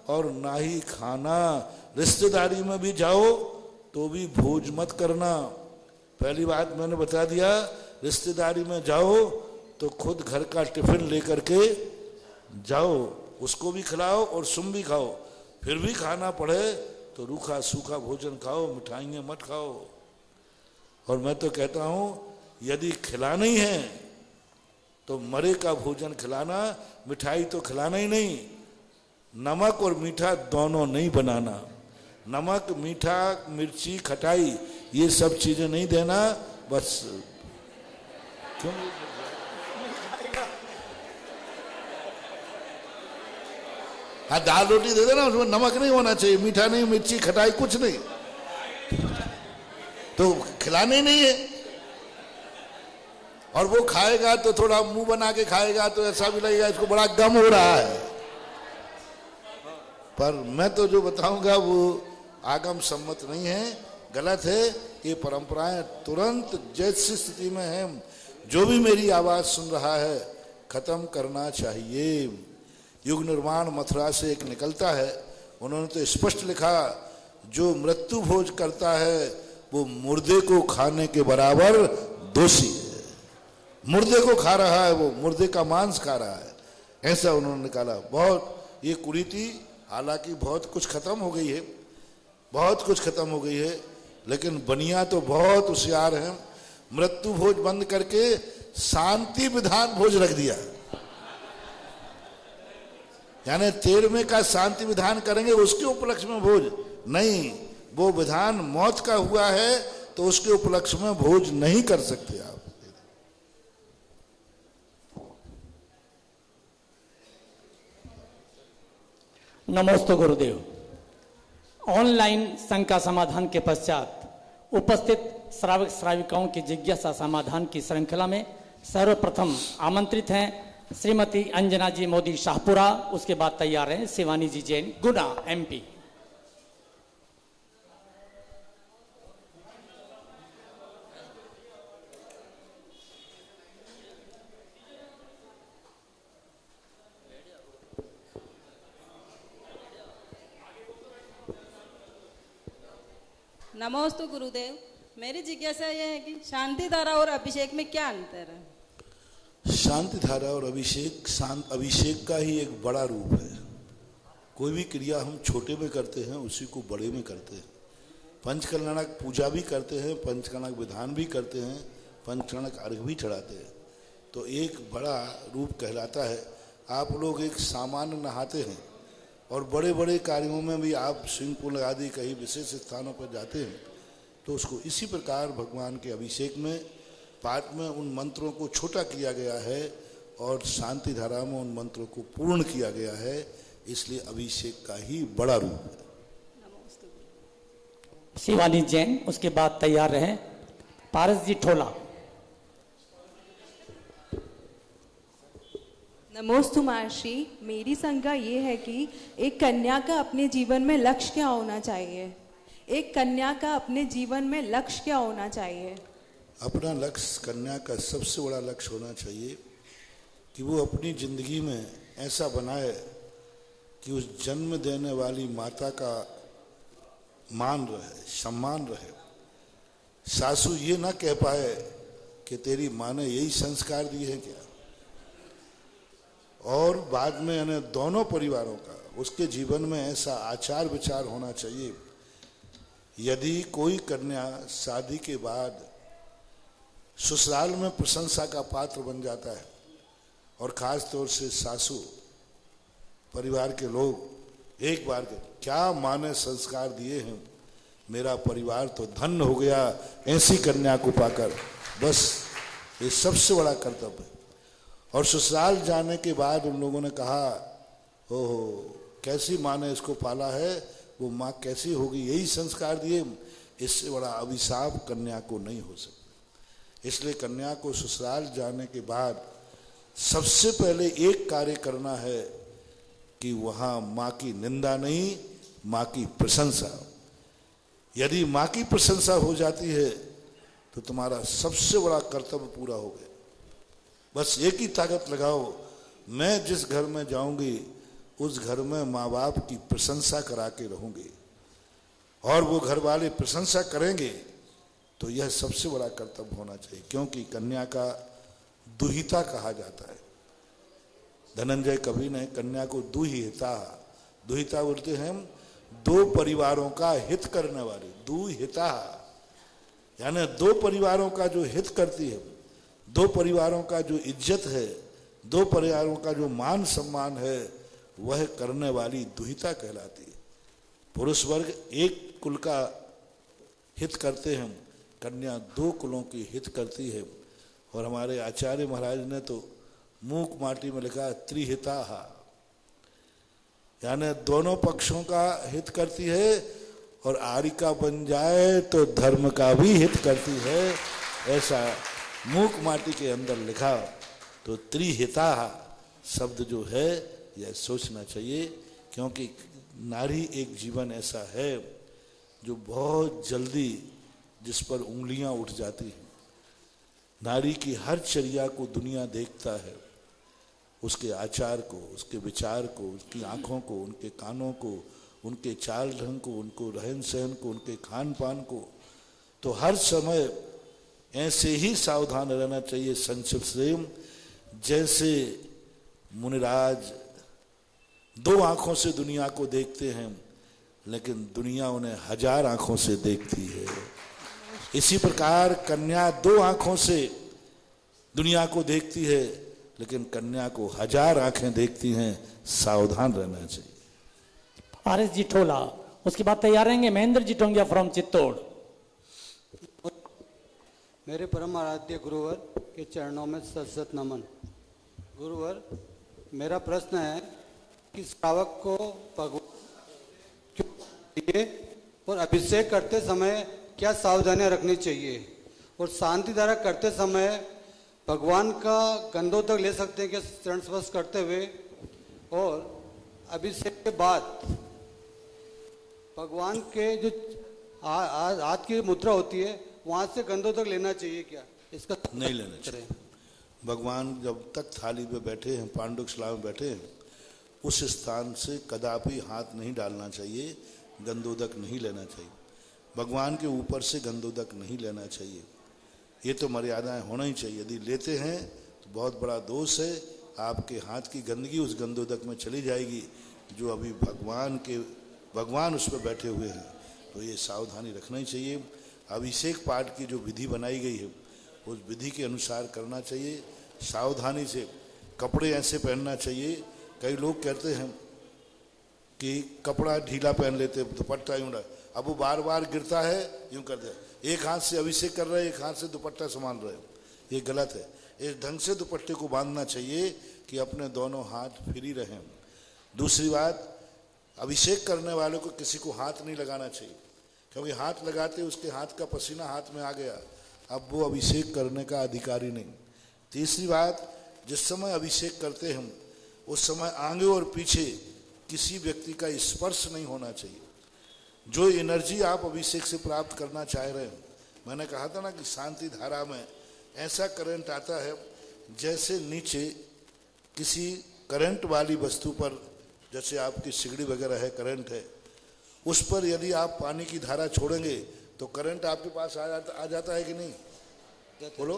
और ना ही खाना। रिश्तेदारी में भी जाओ तो भी भोज मत करना। पहली बात मैंने बता दिया, रिश्तेदारी में जाओ तो खुद घर का टिफिन लेकर के जाओ, उसको भी खिलाओ और तुम भी खाओ। फिर भी खाना पड़े तो रूखा सूखा भोजन खाओ, मिठाइयाँ मत खाओ। और मैं तो कहता हूँ यदि खिलाना ही है तो मरे का भोजन खिलाना, मिठाई तो खिलाना ही नहीं। नमक और मीठा दोनों नहीं बनाना। नमक, मीठा, मिर्ची, खटाई, ये सब चीजें नहीं देना। बस क्यों हाँ, दाल रोटी दे देना, उसमें नमक नहीं होना चाहिए, मीठा नहीं, मिर्ची, खटाई कुछ नहीं, तो खिलाने नहीं है। और वो खाएगा तो थोड़ा मुंह बना के खाएगा तो ऐसा भी लगेगा इसको बड़ा गम हो रहा है। पर मैं तो जो बताऊंगा वो आगम सम्मत नहीं है, गलत है। ये परंपराएं तुरंत जैसी स्थिति में है, जो भी मेरी आवाज सुन रहा है, खत्म करना चाहिए। युग निर्माण मथुरा से एक निकलता है, उन्होंने तो स्पष्ट लिखा, जो मृत्यु भोज करता है वो मुर्दे को खाने के बराबर दोषी है। मुर्दे को खा रहा है, वो मुर्दे का मांस खा रहा है, ऐसा उन्होंने निकाला। बहुत ये कुरीति हालांकि बहुत कुछ खत्म हो गई है, बहुत कुछ खत्म हो गई है, लेकिन बनिया तो बहुत होशियार हैं। मृत्यु भोज बंद करके शांति विधान भोज रख दिया, यानी 13वें का शांति विधान करेंगे उसके उपलक्ष्य में भोज नहीं। वो विधान मौत का हुआ है तो उसके उपलक्ष्य में भोज नहीं कर सकते आप। नमोस्तु गुरुदेव। ऑनलाइन शंका समाधान के पश्चात उपस्थित श्रावक श्राविकाओं की जिज्ञासा समाधान की श्रृंखला में सर्वप्रथम आमंत्रित हैं श्रीमती अंजना जी मोदी शाहपुरा, उसके बाद तैयार हैं शिवानी जी जैन गुना MP। नमोस्तु गुरुदेव। मेरी जिज्ञासा यह है कि शांति धारा और अभिषेक में क्या अंतर है? शांति धारा और अभिषेक, अभिषेक का ही एक बड़ा रूप है। कोई भी क्रिया हम छोटे में करते हैं उसी को बड़े में करते हैं। पंचकल्याणक पूजा भी करते हैं, पंचकल्याणक विधान भी करते हैं, पंचकल्याणक अर्घ भी चढ़ाते हैं, तो एक बड़ा रूप कहलाता है। आप लोग एक सामान्य नहाते हैं और बड़े बड़े कार्यों में भी आप स्विमिंग पूल आदि कहीं विशेष स्थानों पर जाते हैं, तो उसको इसी प्रकार भगवान के अभिषेक में पाठ में उन मंत्रों को छोटा किया गया है और शांति धारा में उन मंत्रों को पूर्ण किया गया है, इसलिए अभिषेक का ही बड़ा रूप है। शिवानी जैन, उसके बाद तैयार रहे पारस जी ठोला। नमोस्तु महर्षि। मेरी शंका ये है कि एक कन्या का अपने जीवन में लक्ष्य क्या होना चाहिए? एक कन्या का अपने जीवन में लक्ष्य क्या होना चाहिए? अपना लक्ष्य, कन्या का सबसे बड़ा लक्ष्य होना चाहिए कि वो अपनी जिंदगी में ऐसा बनाए कि उस जन्म देने वाली माता का मान रहे, सम्मान रहे। सासू ये ना कह पाए कि तेरी माँ ने यही संस्कार दिए हैं क्या। और बाद में यानी दोनों परिवारों का उसके जीवन में ऐसा आचार विचार होना चाहिए। यदि कोई कन्या शादी के बाद ससुराल में प्रशंसा का पात्र बन जाता है और खास तौर से सासू परिवार के लोग एक बार के क्या माँ ने संस्कार दिए हैं, मेरा परिवार तो धन्य हो गया ऐसी कन्या को पाकर, बस ये सबसे बड़ा कर्तव्य है। और ससुराल जाने के बाद उन लोगों ने कहा ओहो कैसी माँ ने इसको पाला है, वो माँ कैसी होगी, यही संस्कार दिए, इससे बड़ा अभिशाप कन्या को नहीं हो सकता। इसलिए कन्या को ससुराल जाने के बाद सबसे पहले एक कार्य करना है कि वहाँ माँ की निंदा नहीं, माँ की प्रशंसा। यदि माँ की प्रशंसा हो जाती है तो तुम्हारा सबसे बड़ा कर्तव्य पूरा हो गया। बस एक ही ताकत लगाओ, मैं जिस घर में जाऊंगी उस घर में माँ बाप की प्रशंसा करा के रहूंगी, और वो घर वाले प्रशंसा करेंगे तो यह सबसे बड़ा कर्तव्य होना चाहिए। क्योंकि कन्या का दुहिता कहा जाता है। धनंजय कवि ने कन्या को दुहिता, दुहिता बोलते हैं दो परिवारों का हित करने वाली, दुहिता यानी दो परिवारों का जो हित करती है, दो परिवारों का जो इज्जत है, दो परिवारों का जो मान सम्मान है, वह करने वाली दुहिता कहलाती है। पुरुष वर्ग एक कुल का हित करते हैं, कन्या दो कुलों की हित करती है। और हमारे आचार्य महाराज ने तो मूक माटी में लिखा त्रिहिता, यानी दोनों पक्षों का हित करती है, और आरिका बन जाए तो धर्म का भी हित करती है, ऐसा मूक माटी के अंदर लिखा। तो त्रिहिता शब्द जो है यह सोचना चाहिए, क्योंकि नारी एक जीवन ऐसा है जो बहुत जल्दी जिस पर उंगलियां उठ जाती हैं। नारी की हर चर्या को दुनिया देखता है, उसके आचार को, उसके विचार को, उसकी आंखों को, उनके कानों को, उनके चाल ढंग को, उनको रहन सहन को, उनके खान पान को। तो हर समय ऐसे ही सावधान रहना चाहिए संक्षिप्त से, जैसे मुनिराज दो आंखों से दुनिया को देखते हैं, लेकिन दुनिया उन्हें 1000 आंखों से देखती है। इसी प्रकार कन्या 2 आंखों से दुनिया को देखती है, लेकिन कन्या को 1000 आंखें देखती हैं। सावधान रहना चाहिए। आरएस जी ठोला, उसके बाद तैयार रहेंगे महेंद्र जी टोंगिया फ्रॉम चित्तौड़। मेरे परम आराध्य गुरुवर के चरणों में सत नमन। गुरुवर, मेरा प्रश्न है कि श्रावक को भगवान क्यों चाहिए और अभिषेक करते समय क्या सावधानियां रखनी चाहिए, और शांति धारा करते समय भगवान का गंधोदक ले सकते हैं क्या चरण स्पर्श करते हुए, और अभिषेक के बाद भगवान के जो हाथ की मुद्रा होती है वहां से गंधोदक लेना चाहिए क्या? इसका नहीं लेना चाहिए। भगवान जब तक थाली पे बैठे हैं, पांडुकशिला में बैठे हैं, उस स्थान से कदापि हाथ नहीं डालना चाहिए, गंधोदक नहीं लेना चाहिए। भगवान के ऊपर से गंधोदक नहीं लेना चाहिए। ये तो मर्यादाएं होना ही चाहिए। यदि लेते हैं तो बहुत बड़ा दोष है, आपके हाथ की गंदगी उस गंधोदक में चली जाएगी जो अभी भगवान उस पर बैठे हुए हैं। तो ये सावधानी रखना ही चाहिए। अभिषेक पाठ की जो विधि बनाई गई है उस विधि के अनुसार करना चाहिए। सावधानी से कपड़े ऐसे पहनना चाहिए। कई लोग कहते हैं कि कपड़ा ढीला पहन लेते, दुपट्टा यूं, अब वो बार बार गिरता है, यूं करते हैं। एक हाथ से अभिषेक कर रहे हैं, एक हाथ से दुपट्टा संभाल रहे हैं, ये गलत है। इस ढंग से दुपट्टे को बांधना चाहिए कि अपने दोनों हाथ फ्री रहें। दूसरी बात, अभिषेक करने वाले को किसी को हाथ नहीं लगाना चाहिए, क्योंकि हाथ लगाते उसके हाथ का पसीना हाथ में आ गया, अब वो अभिषेक करने का अधिकारी नहीं। तीसरी बात, जिस समय अभिषेक करते हैं उस समय आगे और पीछे किसी व्यक्ति का स्पर्श नहीं होना चाहिए। जो एनर्जी आप अभिषेक से प्राप्त करना चाह रहे हैं, मैंने कहा था ना कि शांति धारा में ऐसा करंट आता है जैसे नीचे किसी करंट वाली वस्तु पर, जैसे आपकी सिगड़ी वगैरह है, करंट है, उस पर यदि आप पानी की धारा छोड़ेंगे तो करंट आपके पास आ जाता है कि नहीं? बोलो,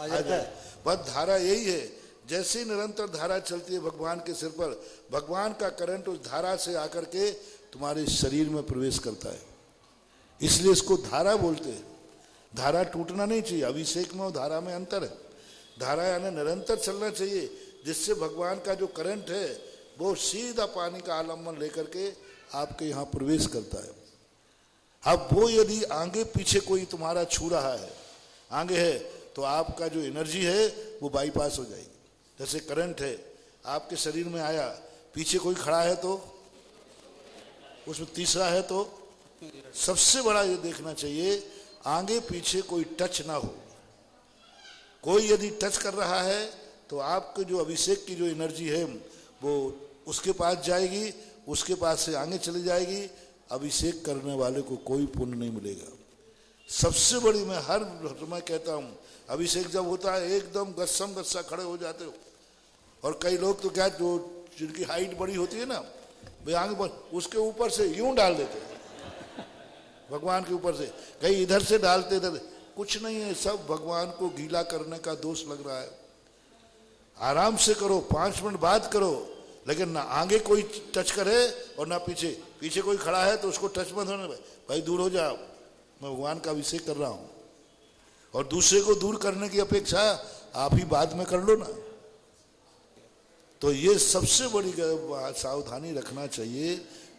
आ जाता है। बस धारा यही है, जैसे ही निरंतर धारा चलती है भगवान के सिर पर, भगवान का करंट उस धारा से आकर के तुम्हारे शरीर में प्रवेश करता है। इसलिए इसको धारा बोलते हैं। धारा टूटना नहीं चाहिए। अभिषेक में और धारा में अंतर है। धारा यानी निरंतर चलना चाहिए, जिससे भगवान का जो करंट है वो सीधा पानी का आलम्बन लेकर के आपके यहाँ प्रवेश करता है। अब वो यदि आगे पीछे कोई तुम्हारा छू रहा है, आगे है, तो आपका जो एनर्जी है वो बाईपास हो जाएगी। जैसे करंट है आपके शरीर में आया, पीछे कोई खड़ा है तो, उसमें तीसरा है तो, सबसे बड़ा ये देखना चाहिए आगे पीछे कोई टच ना हो। कोई यदि टच कर रहा है तो आपके जो अभिषेक की जो एनर्जी है वो उसके पास जाएगी, उसके पास से आगे चली जाएगी। अभिषेक करने वाले को कोई पुण्य नहीं मिलेगा। सबसे बड़ी, मैं हर समय कहता हूँ, अभिषेक जब होता है एकदम गस्सम गस्सा खड़े हो जाते हो। और कई लोग तो क्या, जो जिनकी हाइट बड़ी होती है ना, वे आगे उसके ऊपर से यूं डाल देते हैं भगवान के ऊपर से, कहीं इधर से डालते इधर। कुछ नहीं है, सब भगवान को गीला करने का दोष लग रहा है। आराम से करो, 5 मिनट बाद करो, लेकिन ना आगे कोई टच करे और ना पीछे। पीछे कोई खड़ा है तो उसको टच मत होने, भाई दूर हो जाओ, मैं भगवान का अभिषेक कर रहा हूं। और दूसरे को दूर करने की अपेक्षा आप ही बाद में कर लो ना। तो ये सबसे बड़ी सावधानी रखना चाहिए।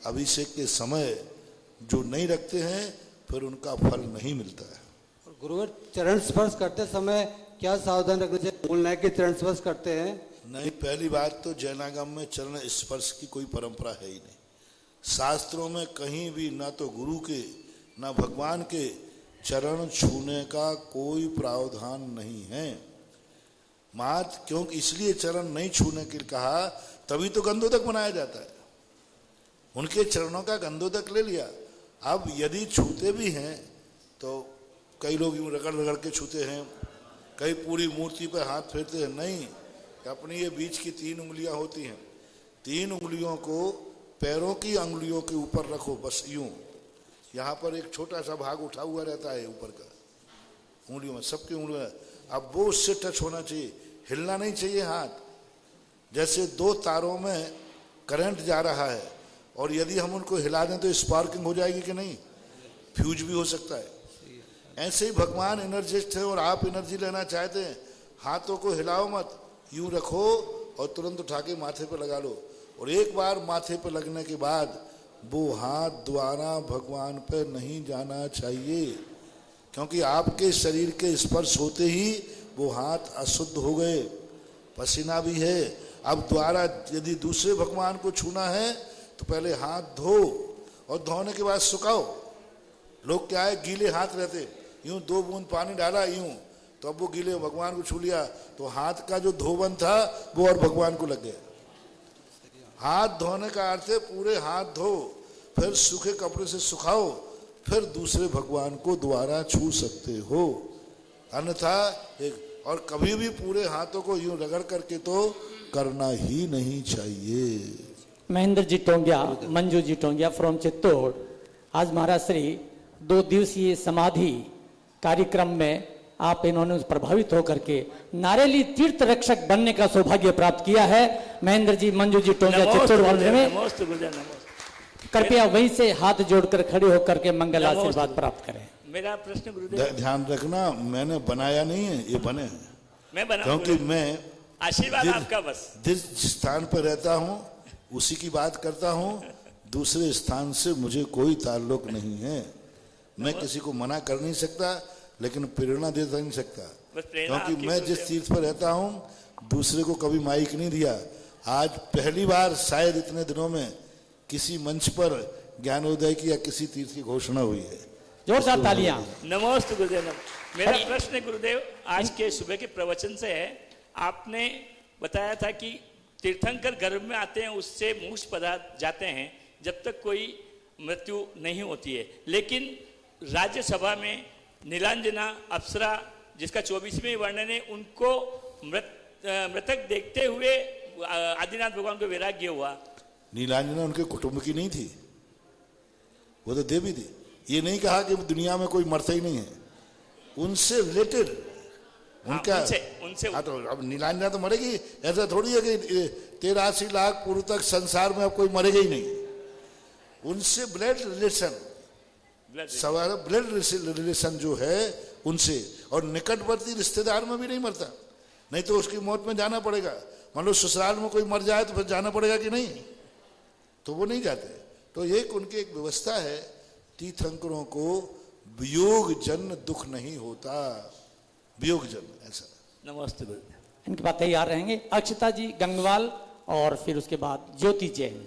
अभिषेक के समय जो नहीं रखते हैं फिर उनका फल नहीं मिलता है। और गुरुवर, चरण स्पर्श करते समय क्या सावधान रखना चाहिए? बोलना है कि चरण स्पर्श करते हैं नहीं, पहली बात तो जैनागम में चरण स्पर्श की कोई परंपरा है ही नहीं। शास्त्रों में कहीं भी ना तो गुरु के ना भगवान के चरण छूने का कोई प्रावधान नहीं है। क्योंकि इसलिए चरण नहीं छूने के लिए कहा, तभी तो गंधोदक बनाया जाता है। उनके चरणों का गंधोदक ले लिया। अब यदि छूते भी हैं तो कई लोग यूं रगड़ रगड़ के छूते हैं, कई पूरी मूर्ति पर हाथ फेरते हैं। नहीं, अपनी ये बीच की 3 उंगलियां होती हैं, 3 उंगलियों को पैरों की अंगुलियों के ऊपर रखो, बस यूं। यहाँ पर एक छोटा सा भाग उठा हुआ रहता है ऊपर का, उंगलियों में, सबकी उंगलियों। अब वो उससे टच होना चाहिए, हिलना नहीं चाहिए हाथ। जैसे 2 तारों में करंट जा रहा है, और यदि हम उनको हिला दें तो स्पार्किंग हो जाएगी कि नहीं, फ्यूज भी हो सकता है। ऐसे ही भगवान एनर्जिस्ट है और आप एनर्जी लेना चाहते हैं, हाथों को हिलाओ मत, यूं रखो और तुरंत उठा के माथे पे लगा लो, और एक बार माथे पे लगने के बाद वो हाथ द्वारा भगवान पे नहीं जाना चाहिए, क्योंकि आपके शरीर के स्पर्श होते ही वो हाथ अशुद्ध हो गए, पसीना भी है। अब द्वारा यदि दूसरे भगवान को छूना है तो पहले हाथ धो और धोने के बाद सुखाओ। लोग क्या है, गीले हाथ रहते, यूं 2 बूंद पानी डाला यूं, तो अब वो गीले भगवान को छू लिया, तो हाथ का जो धोबन था वो और भगवान को लग गया। हाथ धोने का अर्थ है पूरे हाथ धो, फिर सूखे कपड़े से सुखाओ, फिर दूसरे भगवान को दोबारा छू सकते हो, अन्यथा और कभी भी पूरे हाथों को यूं रगड़ करके तो करना ही नहीं चाहिए। महेंद्र जी टोंगिया, मंजू जी टोंगिया फ्रॉम चित्तौड़। आज महाराज श्री 2 दिवसीय समाधि कार्यक्रम में आप इन्होंने प्रभावित होकर के नारेली तीर्थ रक्षक बनने का सौभाग्य प्राप्त किया है। महेंद्र जी, मंजू जी टोंगिया चित्तौड़ वाले में कृपया वहीं से हाथ जोड़कर खड़े होकर के मंगल आशीर्वाद प्राप्त करें। मेरा प्रश्न गुरुदेव, ध्यान रखना, मैंने बनाया नहीं है, ये बने हैं, मैं बना, क्योंकि मैं आशीर्वाद आपका बस, जिस स्थान पर रहता हूँ उसी की बात करता हूँ, दूसरे स्थान से मुझे कोई ताल्लुक नहीं है। मैं किसी को मना कर नहीं सकता, लेकिन प्रेरणा दे नहीं सकता, क्योंकि मैं जिस तीर्थ पर रहता हूँ दूसरे को कभी माइक नहीं दिया। आज पहली बार शायद इतने दिनों में किसी मंच पर ज्ञानोदय की या किसी तीर्थ की घोषणा हुई है। जोरदार तालियां। नमोस्तु गुरुदेव। मेरा प्रश्न गुरुदेव आज के सुबह के प्रवचन से है। आपने बताया था कि तीर्थंकर गर्भ में आते हैं, उससे मोक्ष पदार्थ जाते हैं जब तक कोई मृत्यु नहीं होती है, लेकिन राज्यसभा में नीलांजना अप्सरा जिसका 24वें वर्णन है, उनको मृतक देखते हुए आदिनाथ भगवान को वैराग्य हुआ। नीलांजना उनके कुटुंब की नहीं थी, वो तो देवी थी। ये नहीं कहा कि दुनिया में कोई मरता ही नहीं है, उनसे रिलेटेड उनका उनसे हाँ, तो अब नीलांजना तो मरेगी, ऐसा थोड़ी है कि 83 लाख पूर्व तक संसार में अब कोई मरेगा ही नहीं। उनसे ब्लड रिलेशन, सवाल ब्लड रिलेशन जो है उनसे, और निकटवर्ती रिश्तेदार में भी नहीं मरता, नहीं तो उसकी मौत में जाना पड़ेगा। मान लो ससुराल में कोई मर जाए तो फिर जाना पड़ेगा कि नहीं, तो वो नहीं जाते। तो एक उनकी एक व्यवस्था है, तीर्थंकरों को वियोग जन्य दुख नहीं होता, वियोग जन्य ऐसा। नमस्ते। इनके बाद तैयार रहेंगे अक्षता जी गंगवाल और फिर उसके बाद ज्योति जैन।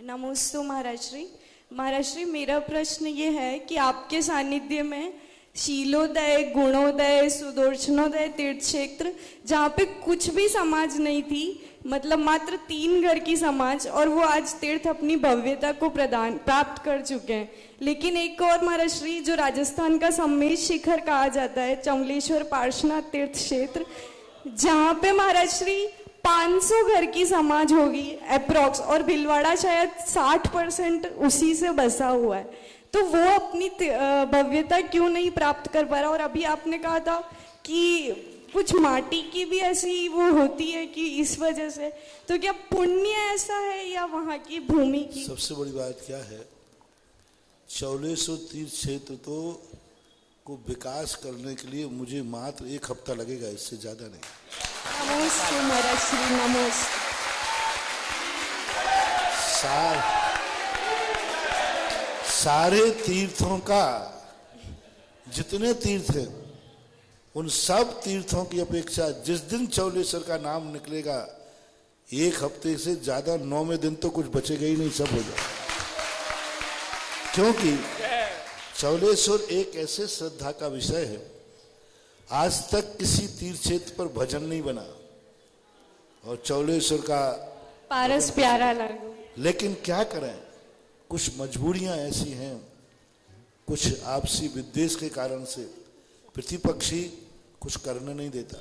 नमोस्तु महाराज श्री। महाराज श्री, मेरा प्रश्न ये है कि आपके सानिध्य में शीलोदय, गुणोदय, सुदर्शनोदय तीर्थ क्षेत्र, जहाँ पे कुछ भी समाज नहीं थी, मतलब मात्र 3 घर की समाज, और वो आज तीर्थ अपनी भव्यता को प्राप्त कर चुके हैं। लेकिन एक और महाराज श्री, जो राजस्थान का सम्मेद शिखर कहा जाता है, चमलेश्वर पार्श्वनाथ तीर्थ क्षेत्र, जहाँ पे महाराज श्री 500 घर की समाज होगी अप्रोक्स, और भीलवाड़ा शायद 60% उसी से बसा हुआ है, तो वो अपनी भव्यता क्यों नहीं प्राप्त कर पा रहा? और अभी आपने कहा था कि कुछ माटी की भी ऐसी वो होती है कि इस वजह से, तो क्या पुण्य ऐसा है या वहाँ की भूमि की? सबसे बड़ी बात क्या है, चौलेश्वर तीर्थ क्षेत्र तो को विकास करने के लिए मुझे मात्र 1 हफ्ता लगेगा, इससे ज्यादा नहीं। नमस्ते महाराज श्री, नमस्ते। सारे तीर्थों का, जितने तीर्थ हैं उन सब तीर्थों की अपेक्षा जिस दिन चौलेश्वर का नाम निकलेगा 1 हफ्ते से ज्यादा 9वें दिन तो कुछ बचेगा ही नहीं, सब हो जाएगा। क्योंकि चौलेश्वर एक ऐसे श्रद्धा का विषय है, आज तक किसी तीर्थ क्षेत्र पर भजन नहीं बना और चौलेश्वर का पारस प्यारा लगा। लेकिन क्या करें, कुछ मजबूरियां ऐसी हैं, कुछ आपसी विद्वेष के कारण से प्रतिपक्षी कुछ करने नहीं देता।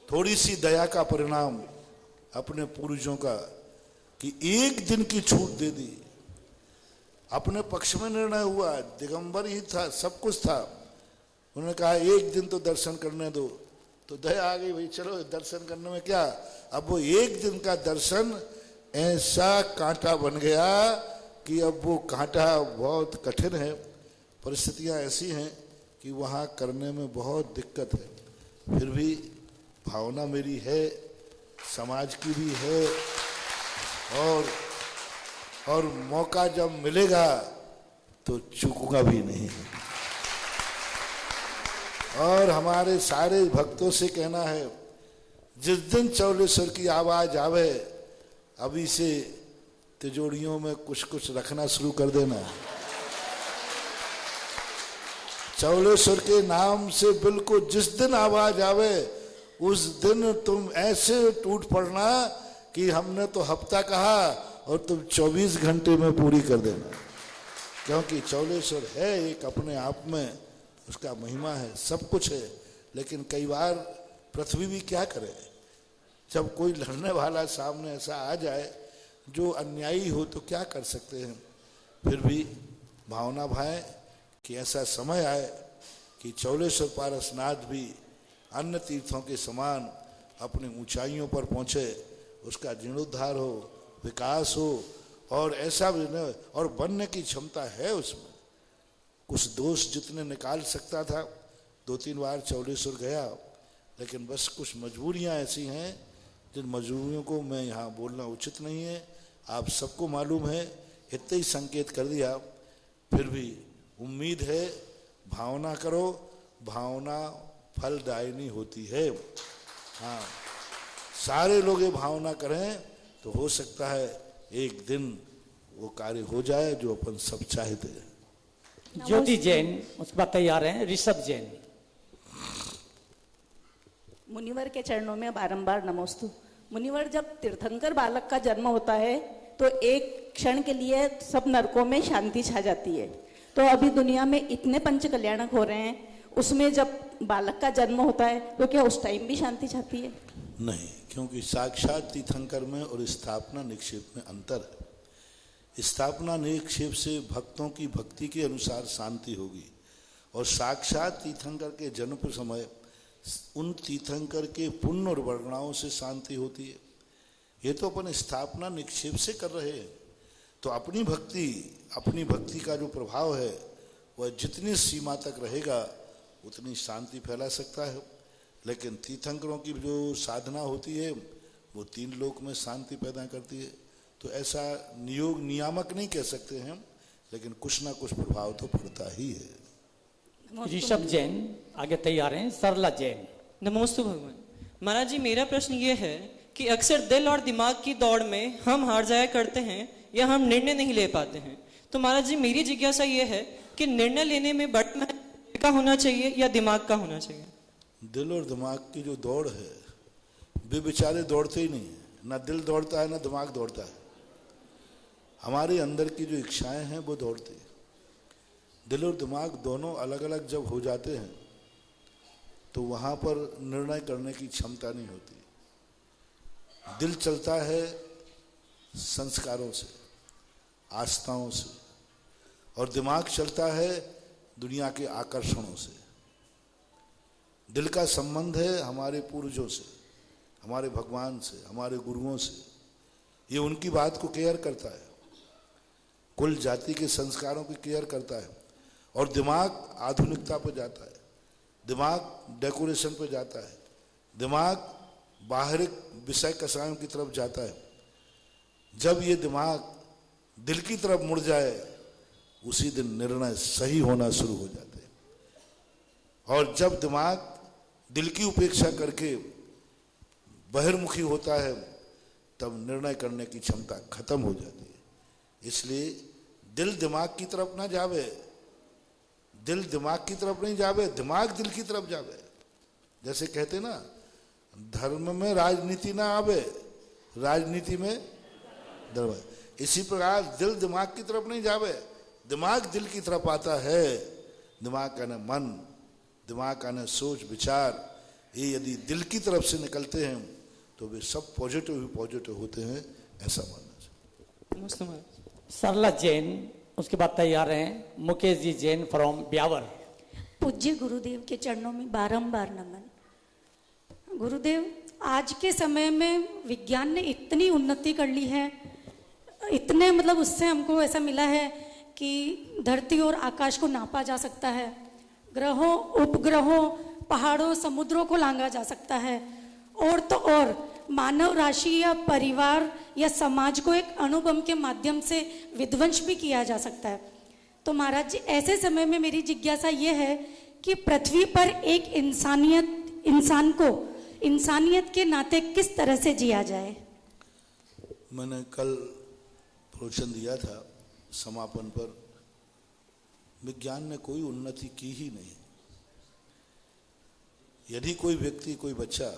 थोड़ी सी दया का परिणाम अपने पूर्वजों का कि 1 दिन की छूट दे दी, अपने पक्ष में निर्णय हुआ, दिगंबर ही था, सब कुछ था, उन्होंने कहा 1 दिन तो दर्शन करने दो, तो दया आ गई, भाई चलो दर्शन करने में क्या। अब वो एक दिन का दर्शन ऐसा कांटा बन गया कि अब वो कांटा बहुत कठिन है, परिस्थितियां ऐसी हैं कि वहाँ करने में बहुत दिक्कत है। फिर भी भावना मेरी है, समाज की भी है, और मौका जब मिलेगा तो चूकूंगा भी नहीं। और हमारे सारे भक्तों से कहना है, जिस दिन चौलेश्वर की आवाज आवे अभी से तिजोरियों में कुछ कुछ रखना शुरू कर देना। चौलेश्वर के नाम से बिल्कुल जिस दिन आवाज आवे उस दिन तुम ऐसे टूट पड़ना कि हमने तो हफ्ता कहा और तुम 24 घंटे में पूरी कर देना। क्योंकि चौलेश्वर है एक अपने आप में, उसका महिमा है, सब कुछ है। लेकिन कई बार पृथ्वी भी क्या करे, जब कोई लड़ने वाला सामने ऐसा आ जाए जो अन्यायी हो तो क्या कर सकते हैं। फिर भी भावना भाए कि ऐसा समय आए कि चौलेश्वर पारसनाथ भी अन्य तीर्थों के समान अपनी ऊंचाइयों पर पहुंचे, उसका जीर्णोद्धार हो, विकास हो, और ऐसा भी न, और बनने की क्षमता है उसमें। कुछ दोष जितने निकाल सकता था, 2-3 बार चौलेश्वर गया, लेकिन बस कुछ मजबूरियां ऐसी हैं जिन मजबूरियों को मैं यहाँ बोलना उचित नहीं है, आप सबको मालूम है, इतना ही संकेत कर दिया। फिर भी उम्मीद है, भावना करो, भावना फलदायिनी होती है। हाँ, सारे लोग ये भावना करें तो हो सकता है एक दिन वो कार्य हो जाए जो अपन सब चाहते हैं। ज्योति जैन उसके बाद तैयार हैं ऋषभ जैन। मुनिवर के चरणों में बारंबार नमोस्तु। मुनिवर, जब तीर्थंकर बालक का जन्म होता है तो एक क्षण के लिए सब नरकों में शांति छा जाती है। तो अभी दुनिया में इतने पंच कल्याणक हो रहे हैं, उसमें जब बालक का जन्म होता है तो क्या उस टाइम भी शांति छाती है? नहीं, क्योंकि साक्षात तीर्थंकर में और स्थापना निक्षेप में अंतर है। स्थापना निक्षेप से भक्तों की भक्ति के अनुसार शांति होगी, और साक्षात तीर्थंकर के जन्म के समय उन तीर्थंकर के पुण्य और वर्गणाओं से शांति होती है। ये तो अपन स्थापना निक्षेप से कर रहे हैं, तो अपनी भक्ति का जो प्रभाव है वह जितनी सीमा तक रहेगा उतनी शांति फैला सकता है। लेकिन तीर्थंकरों की जो साधना होती है वो 3 लोक में शांति पैदा करती है। तो ऐसा नियामक नहीं कह सकते हैं, लेकिन कुछ ना कुछ प्रभाव तो पड़ता ही है। ऋषभ जैन आगे तैयार हैं। सरला जैन। नमोस्तु भगवान। महाराज जी, मेरा प्रश्न ये है कि अक्सर दिल और दिमाग की दौड़ में हम हार जाया करते हैं या हम निर्णय नहीं ले पाते हैं। तो महाराज जी, मेरी जिज्ञासा ये है कि निर्णय लेने में बड़ा दिल का होना चाहिए या दिमाग का होना चाहिए? दिल और दिमाग की जो दौड़ है वे बेचारे दौड़ते ही नहीं है, ना दिल दौड़ता है ना दिमाग दौड़ता है। हमारे अंदर की जो इच्छाएं हैं वो दौड़ती है। दिल और दिमाग दोनों अलग अलग जब हो जाते हैं तो वहां पर निर्णय करने की क्षमता नहीं होती। दिल चलता है संस्कारों से, आस्थाओं से, और दिमाग चलता है दुनिया के आकर्षणों से। दिल का संबंध है हमारे पूर्वजों से, हमारे भगवान से, हमारे गुरुओं से। ये उनकी बात को केयर करता है, कुल जाति के संस्कारों की केयर करता है। और दिमाग आधुनिकता पर जाता है, दिमाग डेकोरेशन पर जाता है, दिमाग बाहरी विषय कसायों की तरफ जाता है। जब ये दिमाग दिल की तरफ मुड़ जाए उसी दिन निर्णय सही होना शुरू हो जाते हैं। और जब दिमाग दिल की उपेक्षा करके बहिर्मुखी होता है तब निर्णय करने की क्षमता खत्म हो जाती है। इसलिए दिल दिमाग की तरफ ना जावे, दिल दिमाग की तरफ नहीं जावे, दिमाग दिल की तरफ जावे। जैसे कहते ना, धर्म में राजनीति ना आवे, राजनीति में धर्म। इसी प्रकार दिल दिमाग की तरफ नहीं जावे, दिमाग दिल की तरफ आता है। दिमाग का न मन, दिमाग का न सोच विचार, ये यदि दिल की तरफ से निकलते हैं तो वे सब पॉजिटिव होते हैं, ऐसा मानना चाहिए। सरला जैन, उसके बाद तैयार हैं मुकेश जी जैन फ्रॉम ब्यावर। पूज्य गुरुदेव के चरणों में बारंबार नमन। गुरुदेव, आज के समय में विज्ञान ने इतनी उन्नति कर ली है, इतने मतलब उससे हमको ऐसा मिला है कि धरती और आकाश को नापा जा सकता है, ग्रहों उपग्रहों पहाड़ों समुद्रों को लांघा जा सकता है, और तो और मानव राशि या परिवार या समाज को एक अणुबम के माध्यम से विध्वंस भी किया जा सकता है। तो महाराज जी, ऐसे समय में मेरी जिज्ञासा ये है कि पृथ्वी पर एक इंसान को इंसानियत के नाते किस तरह से जिया जाए। मैंने कल प्रवचन दिया था समापन पर, विज्ञान ने कोई उन्नति की ही नहीं। यदि कोई व्यक्ति, कोई बच्चा,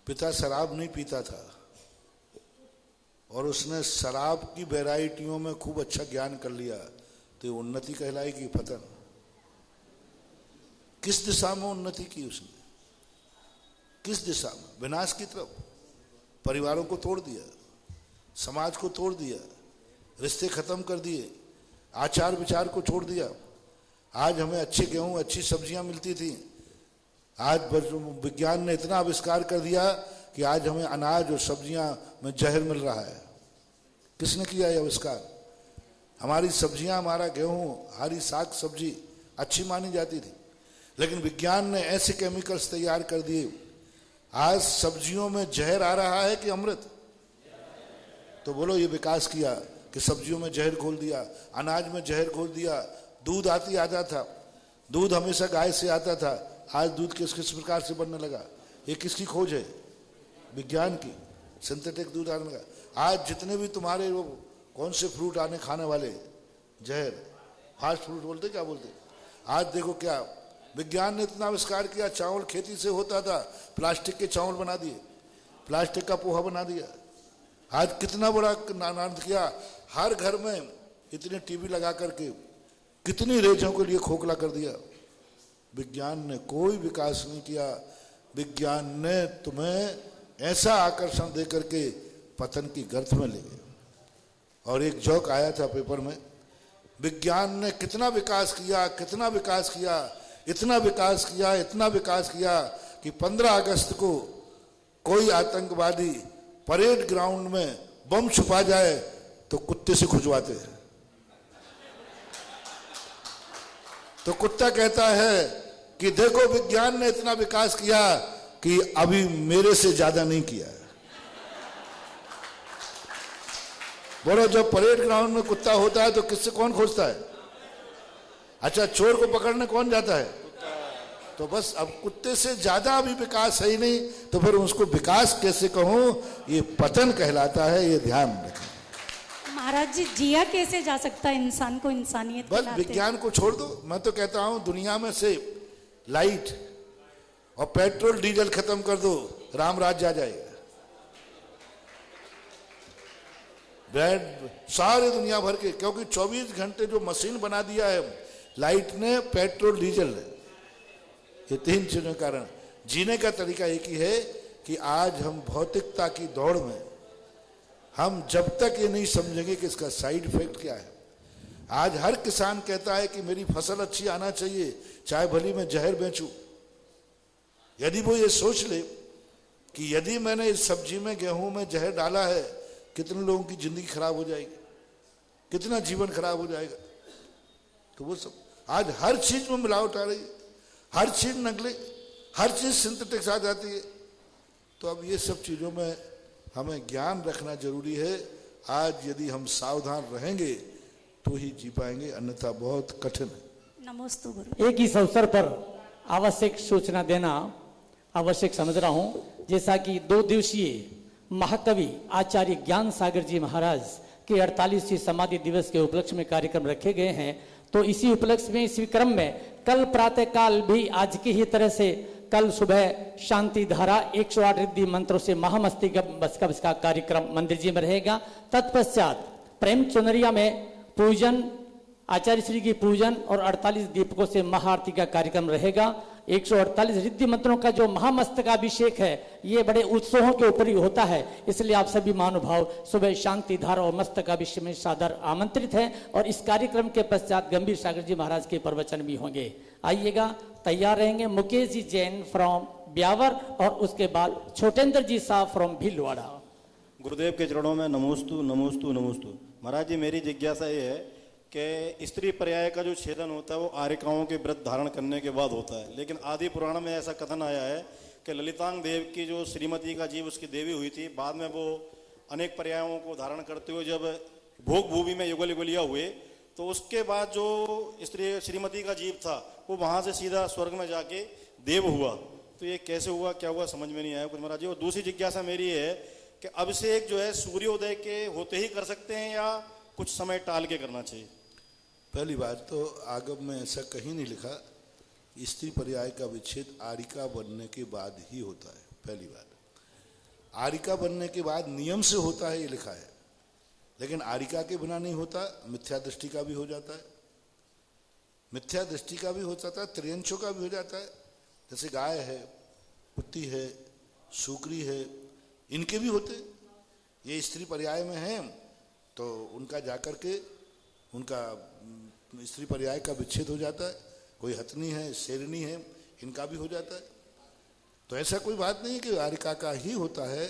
पिता शराब नहीं पीता था और उसने शराब की वैरायटियों में खूब अच्छा ज्ञान कर लिया, तो ये उन्नति कहलाएगी पतन? किस दिशा में उन्नति की उसने? किस दिशा में? विनाश की तरफ। परिवारों को तोड़ दिया, समाज को तोड़ दिया, रिश्ते खत्म कर दिए, आचार विचार को छोड़ दिया। आज हमें अच्छे गेहूं अच्छी सब्जियां मिलती थी, आज विज्ञान ने इतना आविष्कार कर दिया कि आज हमें अनाज और सब्जियां में जहर मिल रहा है। किसने किया ये आविष्कार? हमारी सब्जियां, हमारा गेहूं, हरी साग सब्जी अच्छी मानी जाती थी, लेकिन विज्ञान ने ऐसे केमिकल्स तैयार कर दिए, आज सब्जियों में जहर आ रहा है कि अमृत? तो बोलो, ये विकास किया कि सब्जियों में जहर घोल दिया, अनाज में जहर घोल दिया। दूध आता था, दूध हमेशा गाय से आता था, आज दूध किस किस प्रकार से बनने लगा? ये किसकी खोज है? विज्ञान की। सिंथेटिक दूध आने लगा। आज जितने भी तुम्हारे वो कौन से फ्रूट आने खाने वाले, जहर, फास्ट फ्रूट बोलते, क्या बोलते, आज देखो क्या विज्ञान ने इतना आविष्कार किया। चावल खेती से होता था, प्लास्टिक के चावल बना दिए, प्लास्टिक का पोहा बना दिया। आज कितना बड़ा आनंद किया, हर घर में इतने टीवी लगा करके कितनी रेजों के लिए खोखला कर दिया। विज्ञान ने कोई विकास नहीं किया। विज्ञान ने तुम्हें ऐसा आकर्षण दे करके पतन की गर्त में ले गया। और एक जोक आया था पेपर में, विज्ञान ने कितना विकास किया, कितना विकास किया, इतना विकास किया, इतना विकास किया कि 15 अगस्त को कोई आतंकवादी परेड ग्राउंड में बम छुपा जाए तो कुत्ते से खुजवाते हैं। तो कुत्ता कहता है कि देखो विज्ञान ने इतना विकास किया कि अभी मेरे से ज्यादा नहीं किया है। बोलो, जब परेड ग्राउंड में कुत्ता होता है तो किससे कौन खोजता है? अच्छा, चोर को पकड़ने कौन जाता है? तो बस अब कुत्ते से ज्यादा अभी विकास है ही नहीं, तो फिर उसको विकास कैसे कहूं? ये पतन कहलाता है, ये ध्यान रखें। महाराज जी, जिया कैसे जा सकता है इंसान को इंसानियत? बस विज्ञान को छोड़ दो। मैं तो कहता हूं दुनिया में से लाइट और पेट्रोल डीजल खत्म कर दो, राम राज्य आ जाएगा। ब्रेड सारे दुनिया भर के, क्योंकि 24 घंटे जो मशीन बना दिया है लाइट ने, पेट्रोल डीजल ने, ये 3 चीजों के कारण जीने का तरीका एक ही है कि आज हम भौतिकता की दौड़ में हम जब तक ये नहीं समझेंगे कि इसका साइड इफेक्ट क्या है। आज हर किसान कहता है कि मेरी फसल अच्छी आना चाहिए, चाहे भली मैं जहर बेचूं। यदि वो ये सोच ले कि यदि मैंने इस सब्जी में, गेहूं में जहर डाला है, कितने लोगों की जिंदगी खराब हो जाएगी, कितना जीवन खराब हो जाएगा। तो वो सब आज हर चीज में मिलावट आ रही है, हर चीज नकली, हर चीज सिंथेटिक्स आ जाती है। तो अब ये सब चीजों में हमें ज्ञान रखना जरूरी है। आज यदि हम सावधान रहेंगे तो ही जी पाएंगे, अन्यथा बहुत कठिन है। नमस्ते गुरु। एक इस अवसर पर आवश्यक सूचना देना आवश्यक समझ रहा हूं। जैसा कि 2 दिवसीय महाकवि आचार्य ज्ञान सागर जी महाराज के 48वें समाधि दिवस के उपलक्ष्य में कार्यक्रम रखे गए हैं, तो इसी उपलक्ष्य में, इसी क्रम में कल प्रातः काल भी आज की ही तरह से कल सुबह शांति धारा 108 रिद्धि मंत्रों से महामस्ती का कार्यक्रम मंदिर जी में रहेगा। तत्पश्चात प्रेम चुनरिया में पूजन, आचार्य श्री की पूजन और 48 दीपकों से महाआरती का कार्यक्रम रहेगा। 148 रिद्धि मंत्रों का जो महामस्तकाभिषेक है, ये बड़े उत्सवों के ऊपर ही होता है, इसलिए आप सभी महानुभाव सुबह शांति धारा और मस्तकाभिषेक में सादर आमंत्रित हैं। और इस कार्यक्रम के पश्चात गंभीर सागर जी महाराज के प्रवचन भी होंगे। आइएगा, तैयार रहेंगे। मुकेश जी जैन फ्रॉम ब्यावर और उसके बाद छोटेंद्र जी साहब फ्रॉम भीलवाड़ा। गुरुदेव के चरणों में नमोस्तु नमोस्तु नमोस्तु। महाराज जी, मेरी जिज्ञासा ये है कि स्त्री पर्याय का जो छेदन होता है वो आर्यकाओं के व्रत धारण करने के बाद होता है, लेकिन आदि पुराण में ऐसा कथन आया है कि ललितांग देव की जो श्रीमती का जीव उसकी देवी हुई थी, बाद में वो अनेक पर्यायों को धारण करते हुए जब भोग भूमि में युगल युगलिया हुए तो उसके बाद जो स्त्री श्रीमती का जीव था वो वहां से सीधा स्वर्ग में जाके देव हुआ। तो ये कैसे हुआ, क्या हुआ, समझ में नहीं आया कुछ महाराज जी। और दूसरी जिज्ञासा मेरी है कि अभिषेक जो है सूर्योदय के होते ही कर सकते हैं या कुछ समय टाल के करना चाहिए? पहली बात तो आगम में ऐसा कहीं नहीं लिखा, स्त्री पर्याय का विच्छेद आरिका बनने के बाद ही होता है। पहली बात, आरिका बनने के बाद नियम से होता है ये लिखा है, लेकिन आरिका के बिना नहीं होता। मिथ्या दृष्टि का भी हो जाता है, मिथ्या दृष्टि का भी हो जाता है, त्रियंशों का भी हो जाता है। जैसे गाय है, कुत्ती है, सूकरी है, इनके भी होते। ये स्त्री पर्याय में हैं तो उनका जाकर के उनका स्त्री पर्याय का विच्छेद हो जाता है। कोई हथनी है, शेरनी है, इनका भी हो जाता है। तो ऐसा कोई बात नहीं कि आरिका का ही होता है,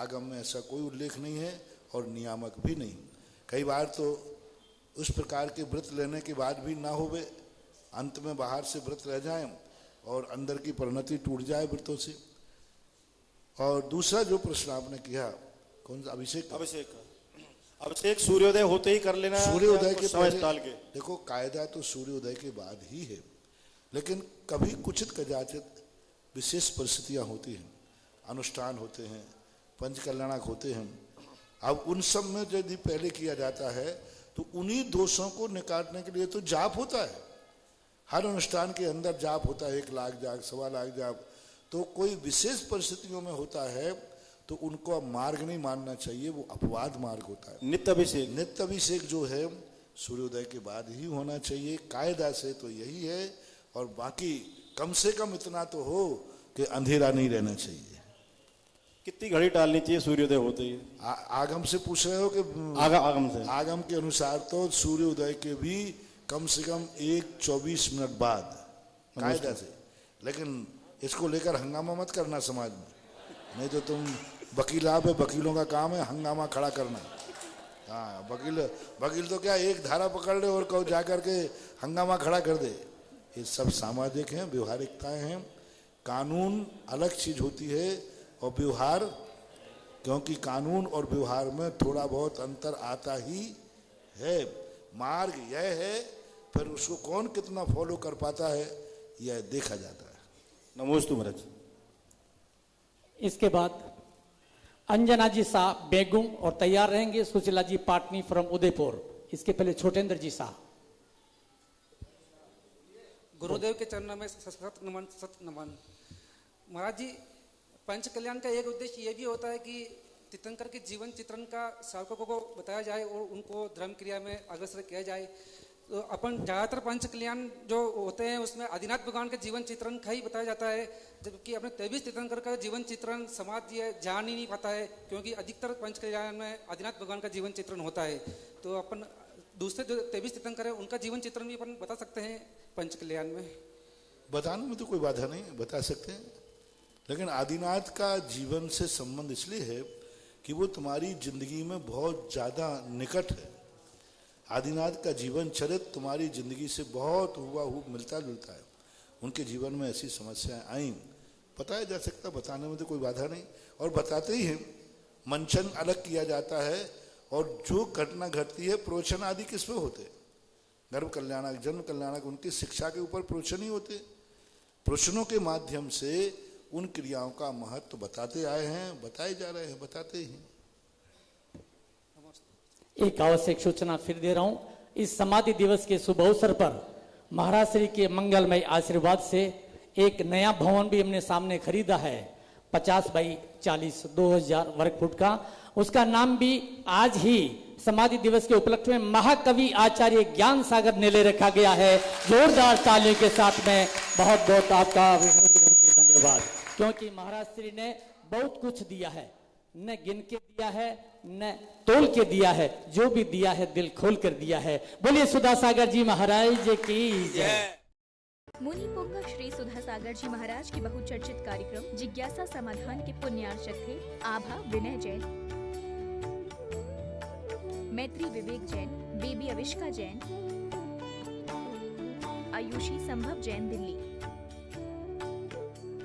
आगम में ऐसा कोई उल्लेख नहीं है और नियामक भी नहीं। कई बार तो उस प्रकार के व्रत लेने के बाद भी ना होवे, अंत में बाहर से व्रत रह जाए और अंदर की परिणति टूट जाए व्रतों से। और दूसरा जो प्रश्न आपने किया, कौन सा, अभिषेक? अभिषेक सूर्योदय होते ही कर लेना, सूर्योदय के समय टाल के? देखो, कायदा तो सूर्योदय के बाद ही है, लेकिन कभी कुछ कदाचित विशेष परिस्थितियां होती हैं, अनुष्ठान होते हैं, पंचकल्याणक होते हैं। अब उन सब में यदि पहले किया जाता है तो उन्हीं दोषों को निकालने के लिए तो जाप होता है। हर अनुष्ठान के अंदर जाप होता है, 1 लाख जाप, 1.25 लाख जाप। तो कोई विशेष परिस्थितियों में होता है तो उनको अब मार्ग नहीं मानना चाहिए, वो अपवाद मार्ग होता है। नित्य अभिषेक जो है सूर्योदय के बाद ही होना चाहिए, कायदा से तो यही है। और बाकी कम से कम इतना तो हो कि अंधेरा नहीं रहना चाहिए। कितनी घड़ी टालनी चाहिए सूर्योदय होते ही? आगम से पूछ रहे हो कि आगम से? आगम के अनुसार तो सूर्योदय के भी कम से कम 1:24 मिनट बाद कायदा से। लेकिन इसको लेकर हंगामा मत करना समाज में, नहीं तो तुम वकील आप है, वकीलों का काम है हंगामा खड़ा करना। हाँ, वकील तो क्या एक धारा पकड़ ले और कहो जा करके हंगामा खड़ा कर दे। ये सब सामाजिक हैं, व्यवहारिकताएं हैं। कानून अलग चीज होती है और व्यवहार, क्योंकि कानून और व्यवहार में थोड़ा बहुत अंतर आता ही है। मार्ग यह है, फिर उसको कौन कितना फॉलो कर पाता है यह देखा जाता है। नमोस्तु महाराज। इसके बाद अंजना जी शाह बेगुम और तैयार रहेंगे सुशीला जी पाटनी फ्रॉम उदयपुर। इसके पहले छोटेंद्र जी शाह। गुरुदेव के चरणों में सत नमन। महाराज जी, पंच कल्याण का एक उद्देश्य ये भी होता है कि तीर्थंकर के जीवन चित्रण का साधकों को बताया जाए और उनको धर्म क्रिया में अग्रसर किया जाए। तो अपन ज़्यादातर पंच कल्याण जो होते हैं उसमें आदिनाथ भगवान के जीवन चित्रण का ही बताया जाता है, जबकि अपने 23 तीर्थंकर का जीवन चित्रण समाज ये जान ही नहीं पाता है, क्योंकि अधिकतर पंच कल्याण में आदिनाथ भगवान का जीवन चित्रण होता है। तो अपन दूसरे जो 23 तीर्थंकर है उनका जीवन चित्रण भी अपन बता सकते हैं पंच कल्याण में? बताने में तो कोई बाधा नहीं, बता सकते हैं। लेकिन आदिनाथ का जीवन से संबंध इसलिए है कि वो तुम्हारी जिंदगी में बहुत ज़्यादा निकट है। आदिनाथ का जीवन चरित्र तुम्हारी जिंदगी से बहुत हुबहू मिलता जुलता है। उनके जीवन में ऐसी समस्याएं आई, बताया जा सकता, बताने में तो कोई बाधा नहीं। और बताते ही हैं, मंचन अलग किया जाता है और जो घटना घटती है प्रवचन आदि किस पे होते? गर्भ कल्याणक, जन्म कल्याणक, उनकी शिक्षा के ऊपर प्रवचन ही होते। प्रवचनों के माध्यम से उन क्रियाओं का महत्व बताते आए हैं, बताए जा रहे हैं, बताते ही। एक आवश्यक सूचना फिर दे रहा हूं। इस समाधि दिवस के शुभ अवसर पर महाराज श्री के मंगलमय आशीर्वाद से एक नया भवन भी हमने सामने खरीदा है, 50 बाई 40 2000 वर्ग फुट का। उसका नाम भी आज ही समाधि दिवस के उपलक्ष्य में महाकवि आचार्य ज्ञान सागर ने ले रखा गया है। जोरदार तालियों के साथ में बहुत बहुत आपका धन्यवाद, क्योंकि महाराज श्री ने बहुत कुछ दिया है, न गिन के दिया है न तोल के दिया है, जो भी दिया है दिल खोल कर दिया है। बोलिए सुधा सागर जी महाराज की जय। मुनि पुंगव श्री सुधा सागर जी महाराज के बहुचर्चित कार्यक्रम जिज्ञासा समाधान के पुण्यार्चक थे आभा Vinay Jain, Maitri Vivek Jain, baby Avishka Jain, Ayushi Sambhav Jain Delhi.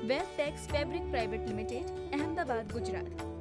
Web tex fabric private limited, Ahmedabad, Gujarat.